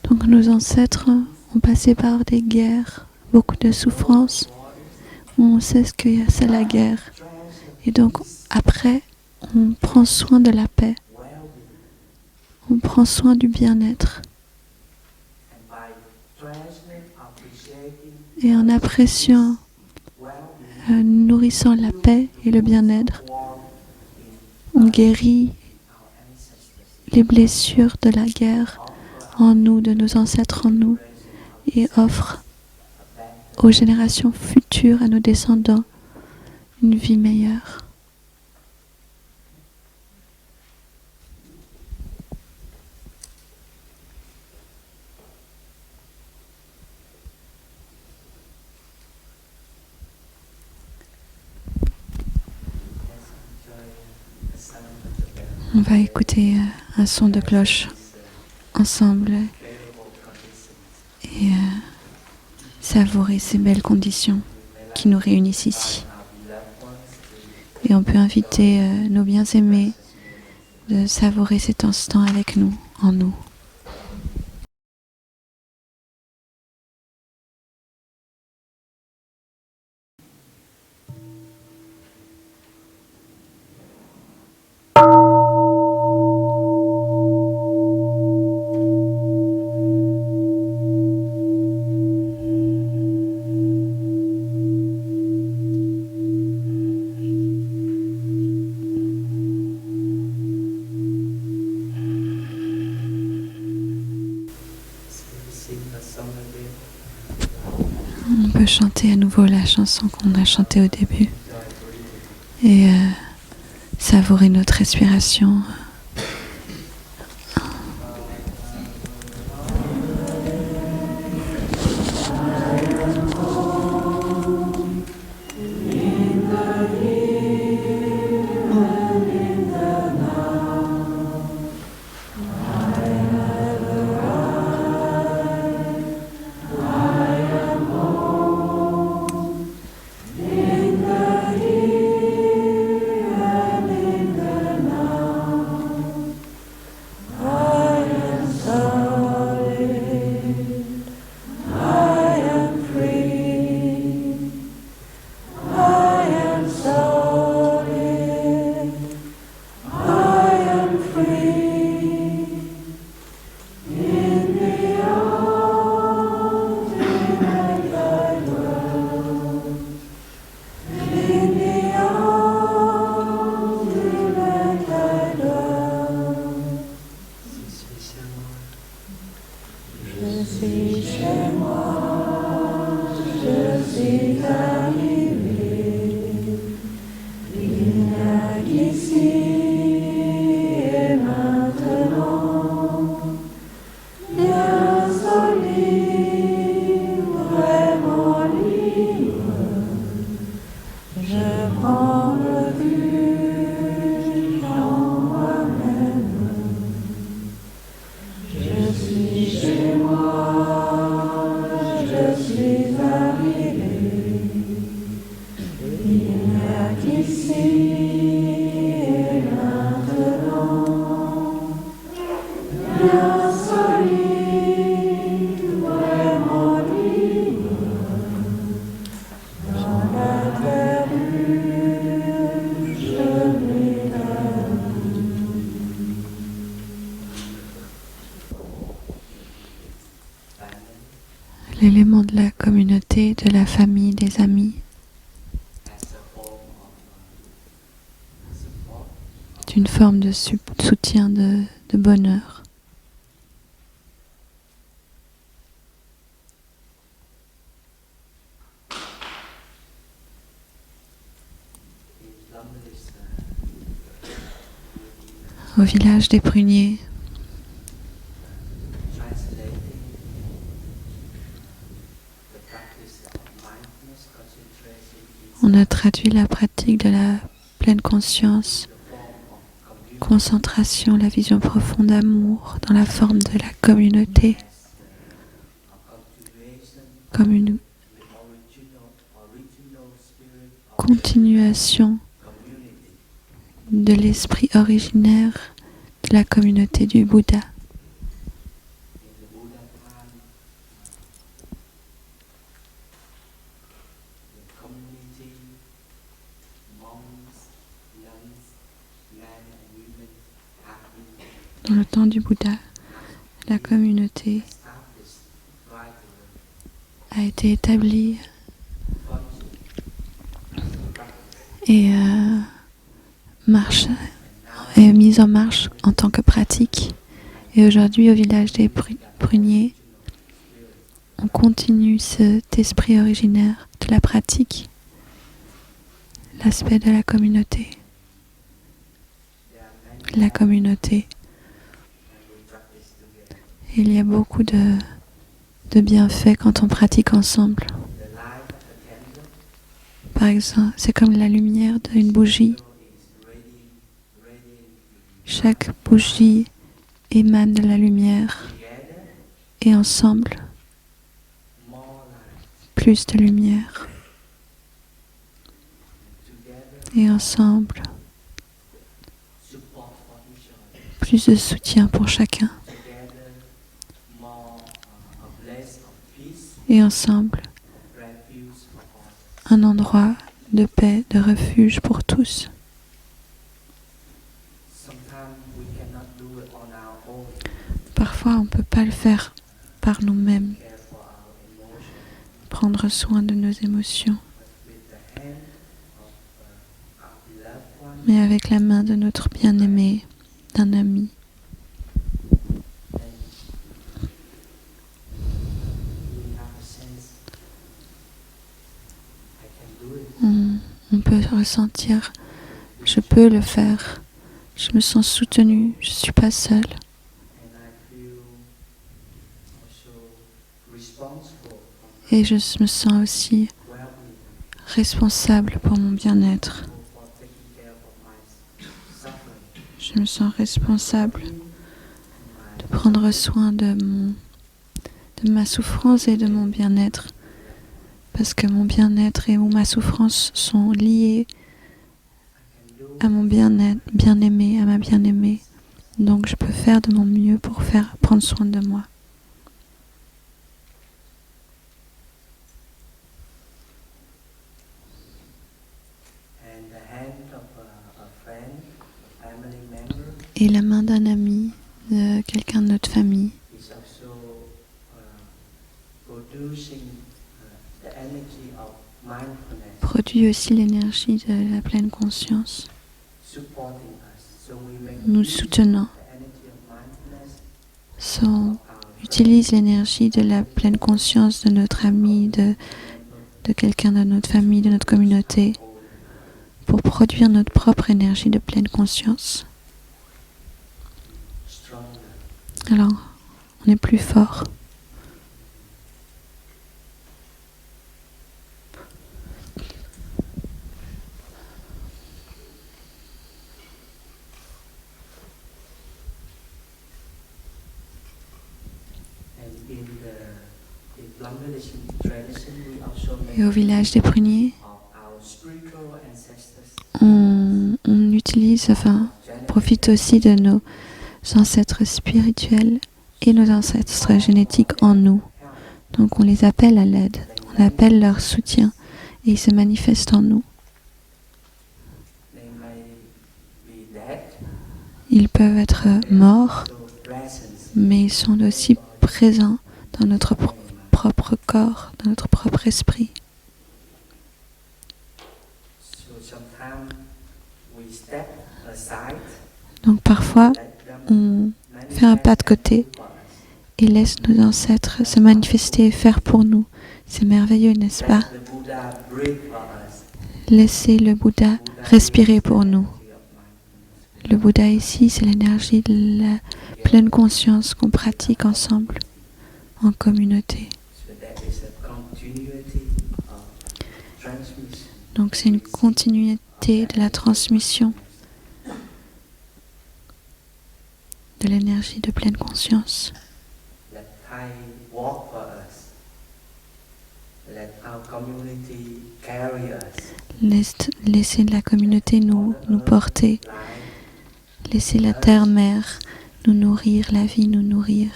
donc nos ancêtres ont passé par des guerres, beaucoup de souffrances. On sait ce qu'il y a, c'est la guerre. Et donc après, on prend soin de la paix. On prend soin du bien-être. Et en appréciant, nourrissant la paix et le bien-être, on guérit les blessures de la guerre en nous, de nos ancêtres en nous, et offre aux générations futures, à nos descendants, une vie meilleure. On va écouter un son de cloche ensemble et savourer ces belles conditions qui nous réunissent ici. Et on peut inviter nos bien-aimés de savourer cet instant avec nous, en nous. On peut chanter à nouveau la chanson qu'on a chantée au début et savourer notre respiration. L'élément de la communauté, de la famille, des amis, est une forme de soutien, de bonheur. Au village des pruniers, on a traduit la pratique de la pleine conscience, concentration, la vision profonde d'amour dans la forme de la communauté, comme une continuation de l'esprit originaire de la communauté du Bouddha. Dans le temps du Bouddha, la communauté a été établie et mise en marche en tant que pratique. Et aujourd'hui, au village des pruniers, on continue cet esprit originaire de la pratique, l'aspect de la communauté. La communauté. Il y a beaucoup de bienfaits quand on pratique ensemble. Par exemple, c'est comme la lumière d'une bougie. Chaque bougie émane de la lumière et ensemble, plus de lumière. Et ensemble, plus de soutien pour chacun. Et ensemble, un endroit de paix, de refuge pour tous. Parfois, on ne peut pas le faire par nous-mêmes, prendre soin de nos émotions. Mais avec la main de notre bien-aimé, d'un ami. On peut ressentir, je peux le faire, je me sens soutenu, je ne suis pas seule. Et je me sens aussi responsable pour mon bien-être. Je me sens responsable de prendre soin de ma souffrance et de mon bien-être. Parce que mon bien-être et ma souffrance sont liés à mon bien-aimé, à ma bien-aimée. Donc je peux faire de mon mieux pour prendre soin de moi. Et la main d'un ami, de quelqu'un de notre famille, produit aussi l'énergie de la pleine conscience, nous soutenant, utilise l'énergie de la pleine conscience de notre ami, de quelqu'un de notre famille, de notre communauté, pour produire notre propre énergie de pleine conscience. Alors, on est plus fort. Et au village des pruniers, on utilise, profite aussi de nos ancêtres spirituels et nos ancêtres génétiques en nous. Donc on les appelle à l'aide, on appelle leur soutien et ils se manifestent en nous. Ils peuvent être morts, mais ils sont aussi présents dans notre propre corps, dans notre propre esprit. Donc parfois, on fait un pas de côté et laisse nos ancêtres se manifester et faire pour nous. C'est merveilleux, n'est-ce pas? Laissez le Bouddha respirer pour nous. Le Bouddha ici, c'est l'énergie de la pleine conscience qu'on pratique ensemble, en communauté. Donc c'est une continuité de la transmission de l'énergie de pleine conscience. Laissez la communauté nous porter. Laissez la terre-mère nous nourrir, la vie nous nourrir.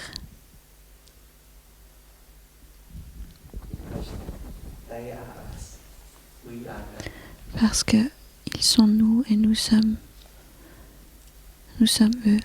Parce que ils sont nous et nous sommes eux.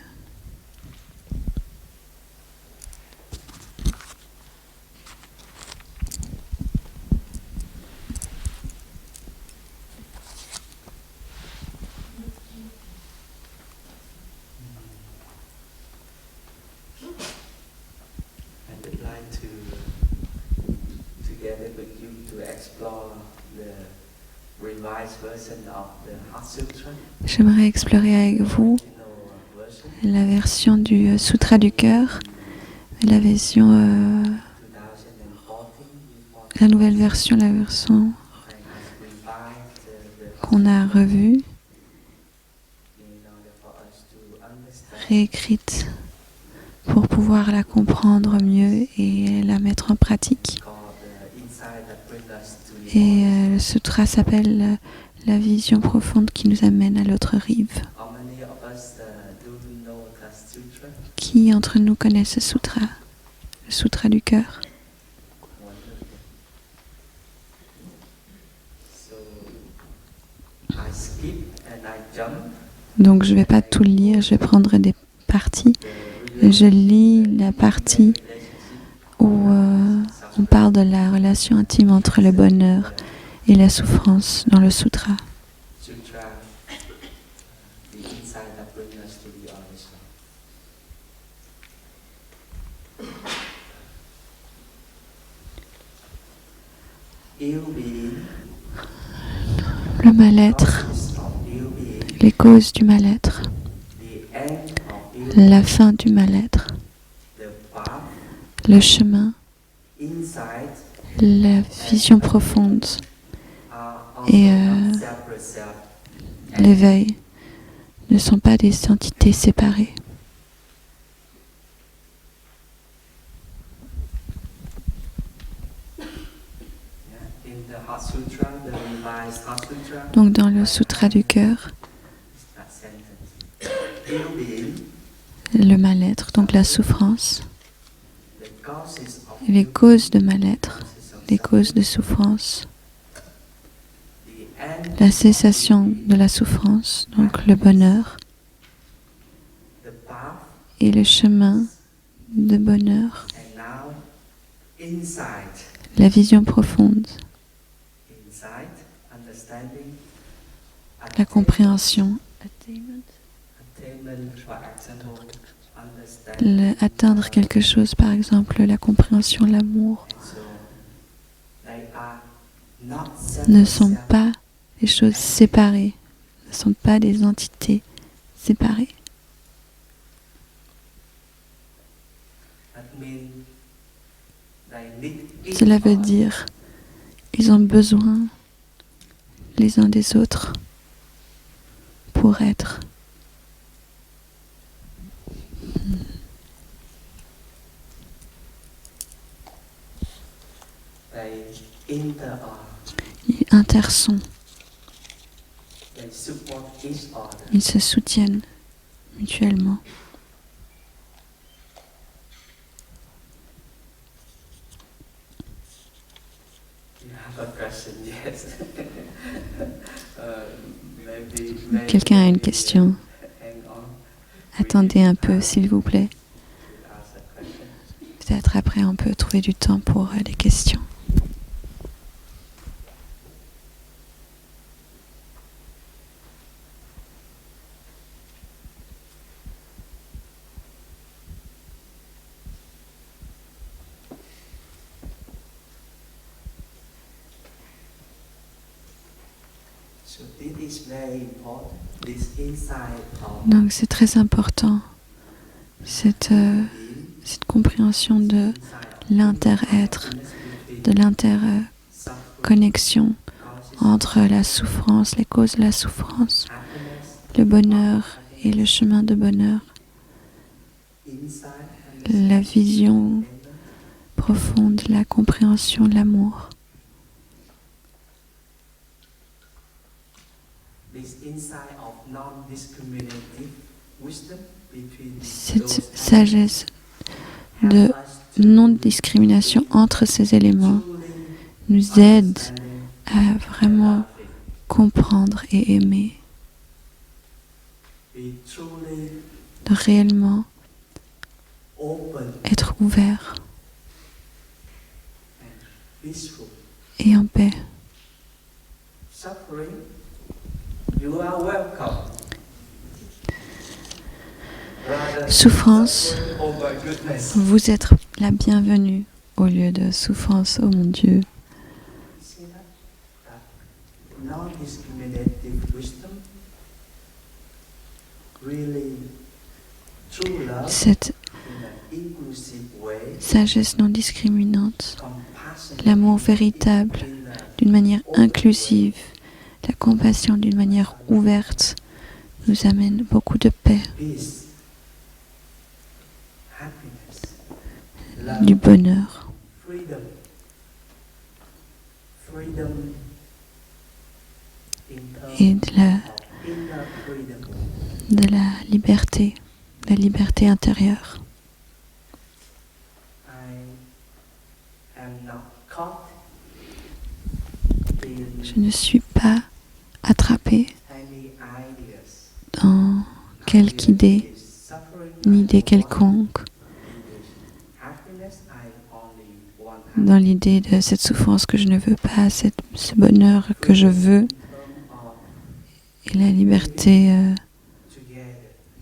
J'aimerais explorer avec vous la version du Sutra du cœur, la nouvelle version, la version qu'on a revue, réécrite pour pouvoir la comprendre mieux et la mettre en pratique. Et le sutra s'appelle la vision profonde qui nous amène à l'autre rive. Qui entre nous connaît ce sutra, le sutra du cœur? Donc je ne vais pas tout lire, je vais prendre des parties. Je lis la partie où on parle de la relation intime entre le bonheur et la souffrance dans le sutra. Le mal-être, les causes du mal-être, la fin du mal-être, le chemin, la vision profonde et l'éveil ne sont pas des entités séparées. Donc dans le Sutra du cœur, le mal-être, donc la souffrance, les causes de mal-être, les causes de souffrance, la cessation de la souffrance, donc le bonheur, et le chemin de bonheur, la vision profonde, la compréhension, atteindre quelque chose, par exemple la compréhension, l'amour, ne sont pas des choses séparées, ne sont pas des entités séparées. Cela veut dire qu'ils ont besoin les uns des autres pour être. Ils intersont. support each other. Ils se soutiennent mutuellement. You have a question? Yes. Maybe Quelqu'un a une question? hang on. Attendez un peu, s'il vous plaît. Ask a question. Peut-être après, on peut trouver du temps pour les questions. So this is very important. This insight of Donc c'est très important, cette compréhension de l'inter-être, de l'interconnexion entre la souffrance, les causes de la souffrance, le bonheur et le chemin de bonheur, la vision profonde, la compréhension, l'amour. Cette sagesse de non-discrimination entre ces éléments nous aide à vraiment comprendre et aimer, de réellement être ouvert et en paix. Souffrance, vous êtes la bienvenue au lieu de souffrance, oh mon Dieu. Cette sagesse non discriminante, l'amour véritable d'une manière inclusive, la compassion d'une manière ouverte nous amène beaucoup de paix, du bonheur, et de la liberté intérieure. Je ne suis pas attrapée dans quelque idée, une idée quelconque, dans l'idée de cette souffrance que je ne veux pas, ce bonheur que je veux, et la liberté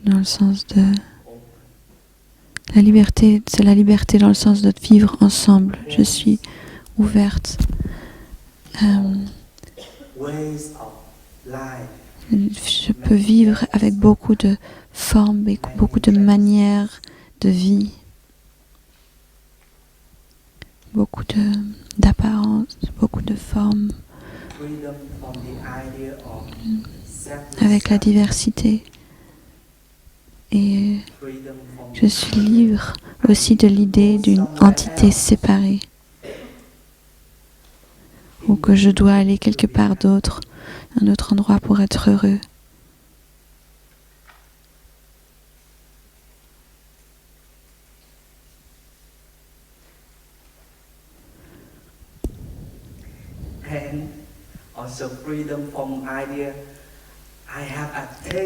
dans le sens de... La liberté, c'est la liberté dans le sens de vivre ensemble. Je suis ouverte. Je peux vivre avec beaucoup de formes et beaucoup de manières de vie, beaucoup d'apparences, beaucoup de formes, avec la diversité. Et je suis libre aussi de l'idée d'une entité séparée, ou que je dois aller quelque part d'autre, un autre endroit pour être heureux.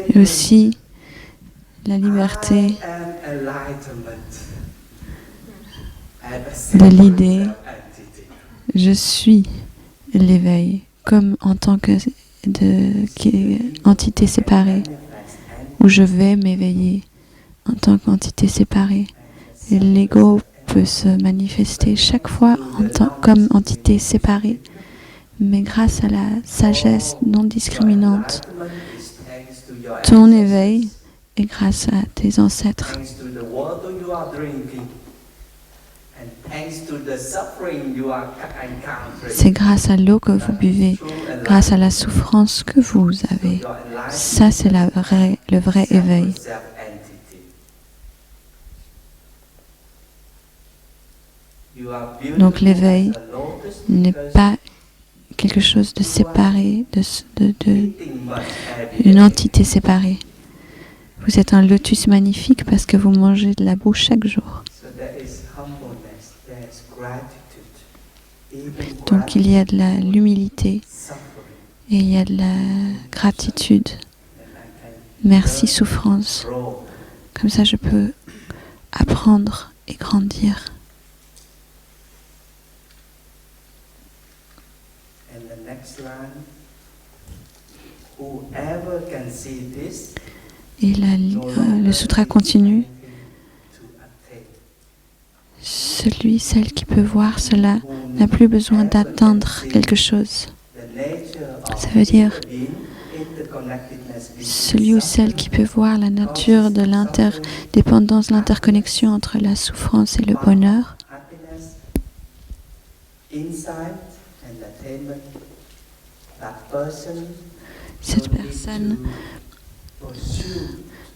Et aussi la liberté de l'idée je suis l'éveil comme en tant que entité séparée, où je vais m'éveiller en tant qu'entité séparée. Et l'ego peut se manifester chaque fois comme entité séparée, mais grâce à la sagesse non discriminante, ton éveil est grâce à tes ancêtres. C'est grâce à l'eau que vous buvez, grâce à la souffrance que vous avez. Ça, c'est le vrai éveil. Donc l'éveil n'est pas quelque chose de séparé, une entité séparée. Vous êtes un lotus magnifique parce que vous mangez de la boue chaque jour. Donc il y a de l'humilité et il y a de la gratitude. Merci souffrance. Comme ça je peux apprendre et grandir. Et le sutra continue. Celui, celle qui peut voir cela n'a plus besoin d'attendre quelque chose. Ça veut dire celui ou celle qui peut voir la nature de l'interdépendance, l'interconnexion entre la souffrance et le bonheur. Cette personne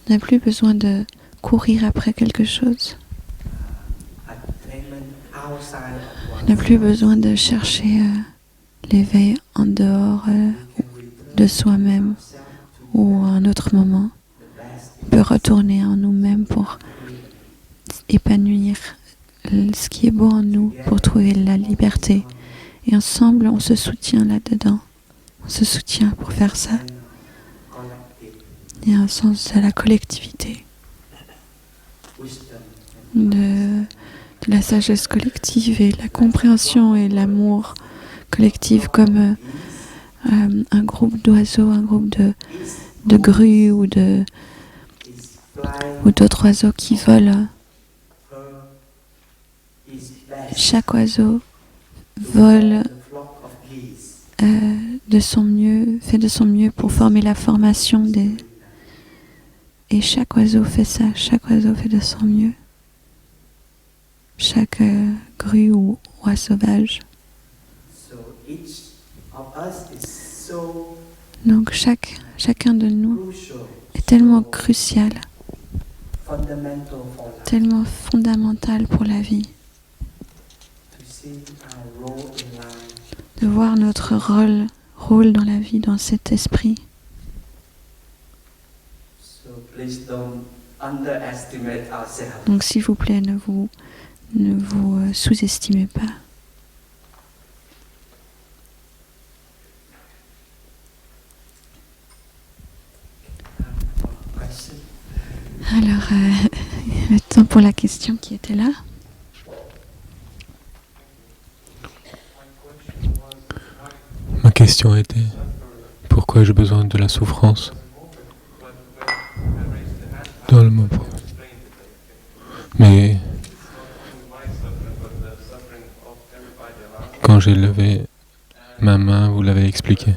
n'a plus besoin de courir après quelque chose. N'a plus besoin de chercher l'éveil en dehors de soi-même ou à un autre moment. On peut retourner en nous-mêmes pour épanouir ce qui est beau en nous, pour trouver la liberté. Et ensemble, on se soutient là-dedans. On se soutient pour faire ça. Il y a un sens de la collectivité, de la sagesse collective et la compréhension et l'amour collectif comme un groupe d'oiseaux, un groupe de grues ou d'autres oiseaux qui volent. Chaque oiseau vole de son mieux, fait de son mieux pour former la formation des... Et chaque oiseau fait ça, chaque oiseau fait de son mieux. Chaque grue ou oie sauvage. Donc chacun de nous est tellement crucial, tellement fondamental pour la vie. De voir notre rôle dans la vie, dans cet esprit. Donc s'il vous plaît, ne vous sous-estimez pas. Alors, il y a temps pour la question qui était là. Ma question était, pourquoi j'ai besoin de la souffrance dans le moment. Mais quand j'ai levé ma main, vous l'avez expliqué.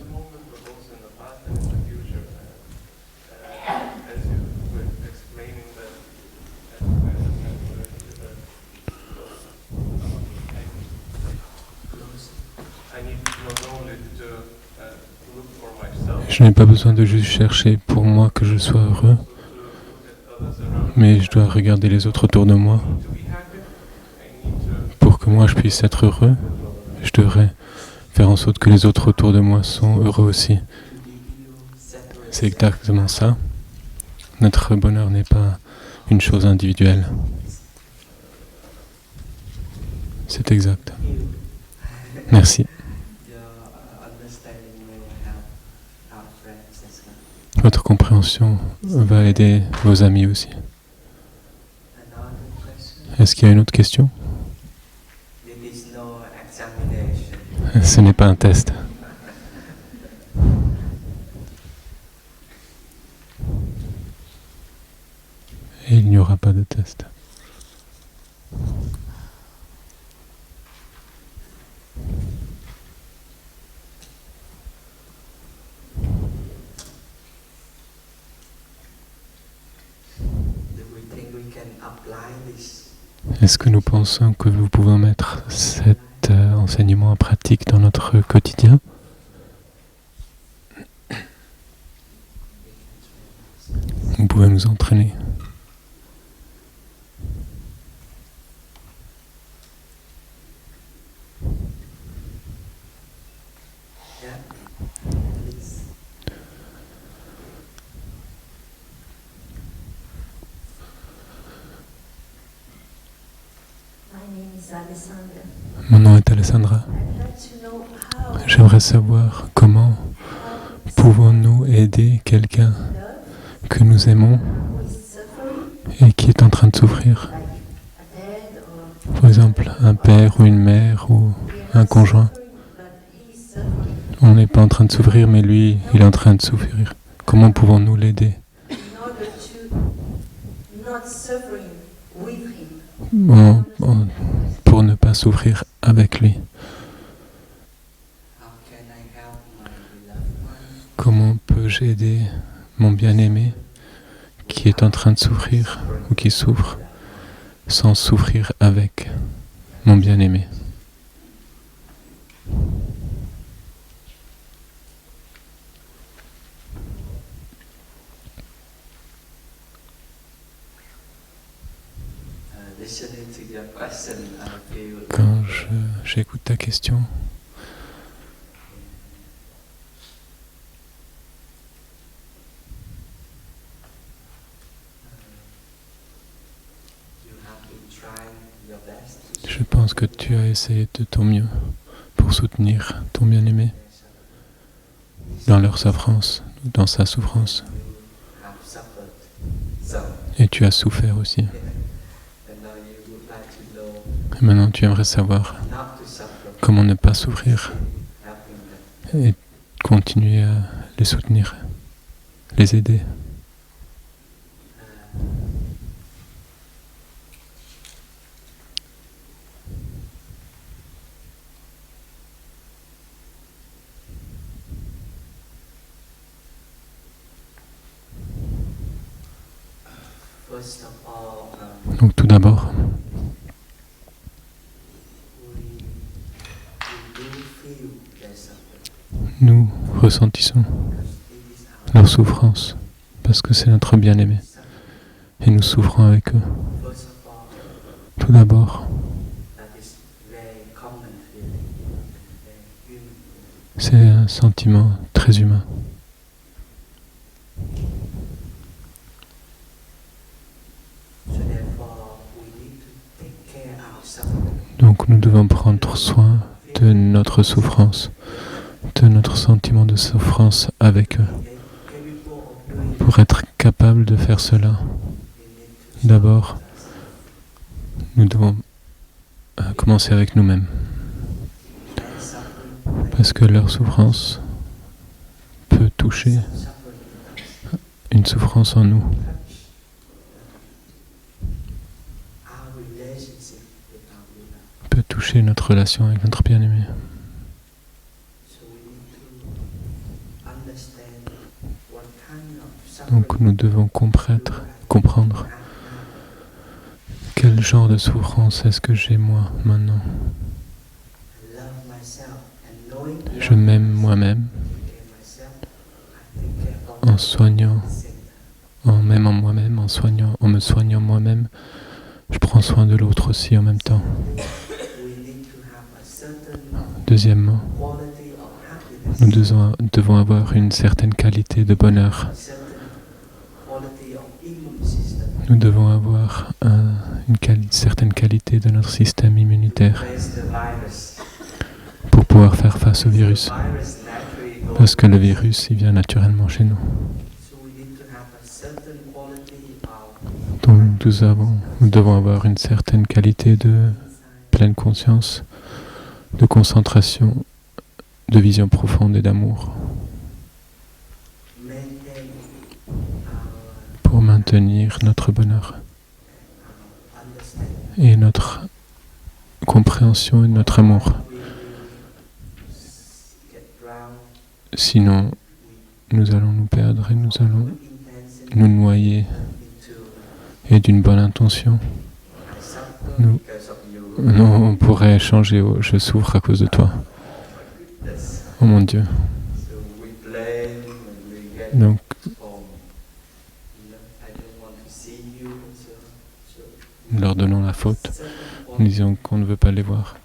Je n'ai pas besoin de juste chercher pour moi que je sois heureux, mais je dois regarder les autres autour de moi. Pour que moi je puisse être heureux, je devrais faire en sorte que les autres autour de moi sont heureux aussi. C'est exactement ça. Notre bonheur n'est pas une chose individuelle. C'est exact. Merci. Votre compréhension va aider vos amis aussi. Est-ce qu'il y a une autre question? Ce n'est pas un test. Et il n'y aura pas de test. Est-ce que nous pensons que nous pouvons mettre cet enseignement en pratique dans notre quotidien? Vous pouvez nous entraîner. Mon nom est Alessandra. J'aimerais savoir comment pouvons-nous aider quelqu'un que nous aimons et qui est en train de souffrir. Par exemple, un père ou une mère ou un conjoint. On n'est pas en train de souffrir, mais lui, il est en train de souffrir. Comment pouvons-nous l'aider pour ne pas souffrir avec lui? Comment peux-je aider mon bien-aimé qui est en train de souffrir ou qui souffre sans souffrir avec mon bien-aimé? Quand j'écoute ta question, je pense que tu as essayé de ton mieux pour soutenir ton bien-aimé dans leur souffrance, dans sa souffrance. Et tu as souffert aussi. Et maintenant, tu aimerais savoir comment ne pas souffrir et continuer à les soutenir, les aider. Donc tout d'abord, nous ressentissons leur souffrance parce que c'est notre bien-aimé et nous souffrons avec eux. Tout d'abord, c'est un sentiment très humain. Donc nous devons prendre soin de notre souffrance, de notre sentiment de souffrance avec eux. Pour être capable de faire cela, d'abord, nous devons commencer avec nous-mêmes. Parce que leur souffrance peut toucher une souffrance en nous. Peut toucher notre relation avec notre bien-aimé. Donc nous devons comprendre quel genre de souffrance est-ce que j'ai moi maintenant. Je m'aime moi-même en soignant, en m'aimant moi-même, en me soignant moi-même. Je prends soin de l'autre aussi en même temps. Deuxièmement, nous devons avoir une certaine qualité de bonheur. Nous devons avoir une certaine qualité de notre système immunitaire pour pouvoir faire face au virus. Parce que le virus, il vient naturellement chez nous. Donc nous devons avoir une certaine qualité de pleine conscience, de concentration, de vision profonde et d'amour pour maintenir notre bonheur et notre compréhension et notre amour. Sinon, nous allons nous perdre et nous allons nous noyer. Et d'une bonne intention, on pourrait changer au « je souffre à cause de toi ». Oh mon Dieu. Donc, nous leur donnons la faute, nous disons qu'on ne veut pas les voir.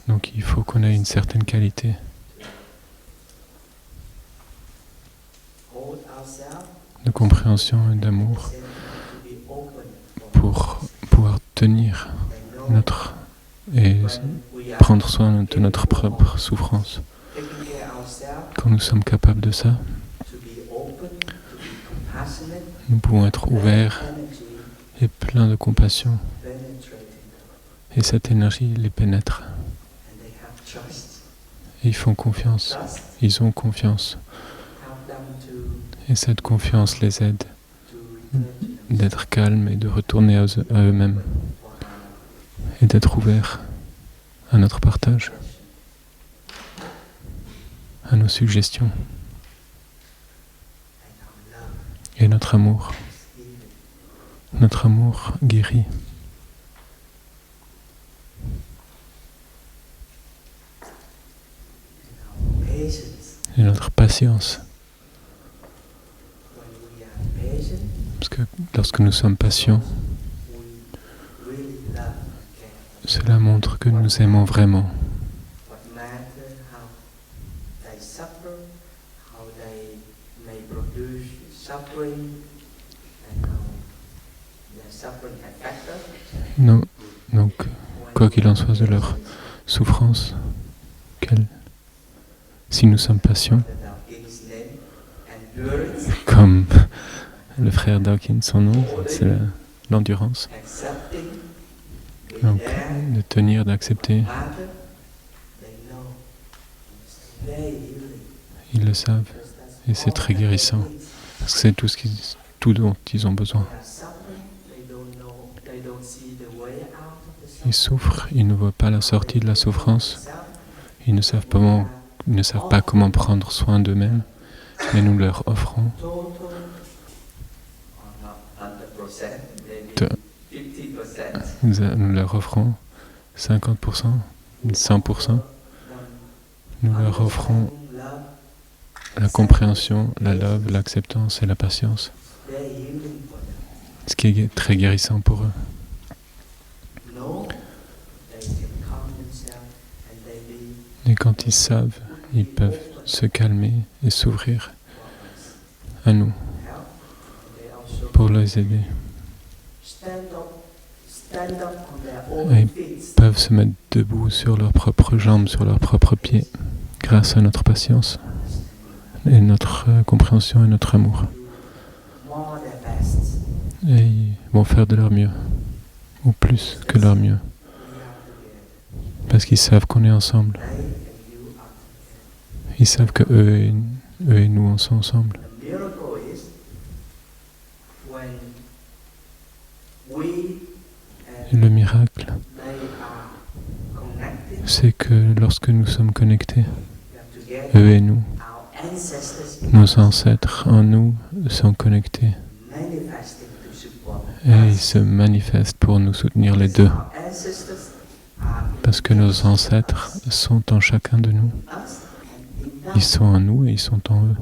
Donc il faut qu'on ait une certaine qualité de compréhension et d'amour pour pouvoir tenir et prendre soin de notre propre souffrance. Quand nous sommes capables de ça, nous pouvons être ouverts et pleins de compassion. Et cette énergie les pénètre. Et ils font confiance. Ils ont confiance. Et cette confiance les aide d'être calmes et de retourner à eux-mêmes. Et d'être ouverts à notre partage, à nos suggestions. Et notre amour guérit. Et notre patience. Parce que lorsque nous sommes patients, cela montre que nous aimons vraiment. Donc, quoi qu'il en soit de leur souffrance, si nous sommes patients, comme le frère Dawkins, son nom, c'est l'endurance. Donc, de tenir, d'accepter. Ils le savent et c'est très guérissant. Parce que c'est tout dont ils ont besoin. Ils souffrent, ils ne voient pas la sortie de la souffrance. Ils ne savent pas comment prendre soin d'eux-mêmes, mais nous leur offrons nous leur offrons 50%, 100%. Nous leur offrons la compréhension, la love, l'acceptance et la patience. Ce qui est très guérissant pour eux. Et quand ils savent, ils peuvent se calmer et s'ouvrir à nous pour les aider. Et ils peuvent se mettre debout sur leurs propres jambes, sur leurs propres pieds, grâce à notre patience et notre compréhension et notre amour. Et ils vont faire de leur mieux, ou plus que leur mieux, parce qu'ils savent qu'on est ensemble. Ils savent que eux et nous, on sont ensemble. Et le miracle, c'est que lorsque nous sommes connectés, eux et nous, nos ancêtres en nous sont connectés. Et ils se manifestent pour nous soutenir les deux. Parce que nos ancêtres sont en chacun de nous. Ils sont en nous et ils sont en eux.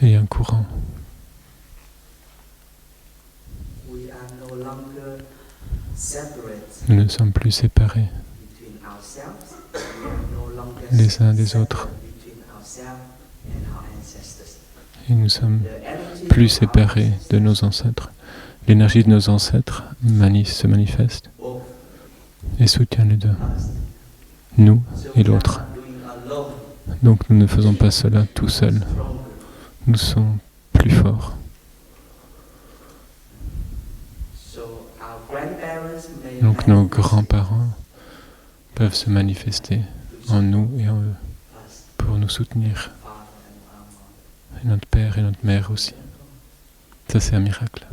Et il y a un courant. Nous ne sommes plus séparés les uns des autres. Et nous sommes plus séparés de nos ancêtres. L'énergie de nos ancêtres se manifeste et soutient les deux, nous et l'autre. Donc nous ne faisons pas cela tout seuls. Nous sommes plus forts. Donc nos grands-parents peuvent se manifester en nous et en eux pour nous soutenir. Et notre père et notre mère aussi. Ça, c'est un miracle.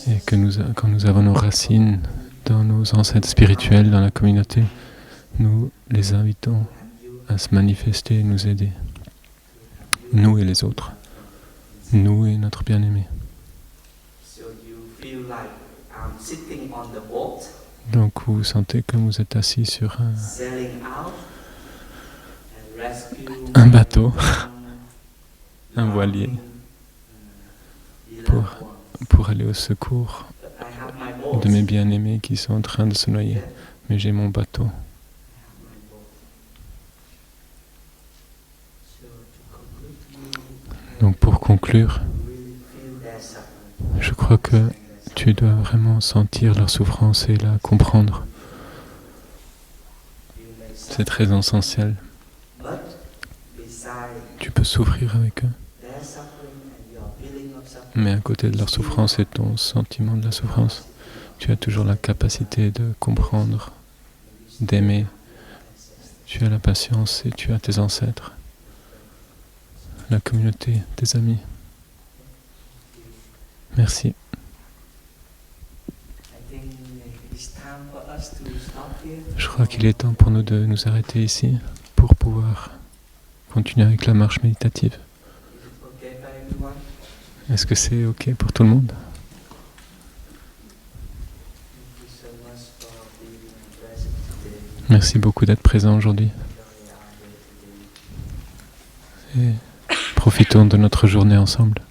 Et quand nous avons nos racines dans nos ancêtres spirituels, dans la communauté, nous les invitons à se manifester et nous aider. Nous et les autres. Nous et notre bien-aimé. Donc vous sentez que vous êtes assis sur un bateau, un voilier, pour aller au secours de mes bien-aimés qui sont en train de se noyer. Mais j'ai mon bateau. Donc pour conclure, je crois que tu dois vraiment sentir leur souffrance et la comprendre. C'est très essentiel. Tu peux souffrir avec eux, mais à côté de leur souffrance et ton sentiment de la souffrance, tu as toujours la capacité de comprendre, d'aimer. Tu as la patience et tu as tes ancêtres, la communauté, tes amis. Merci. Je crois qu'il est temps pour nous de nous arrêter ici pour pouvoir continuer avec la marche méditative. Est-ce que c'est OK pour tout le monde? Merci beaucoup d'être présent aujourd'hui. Et profitons de notre journée ensemble.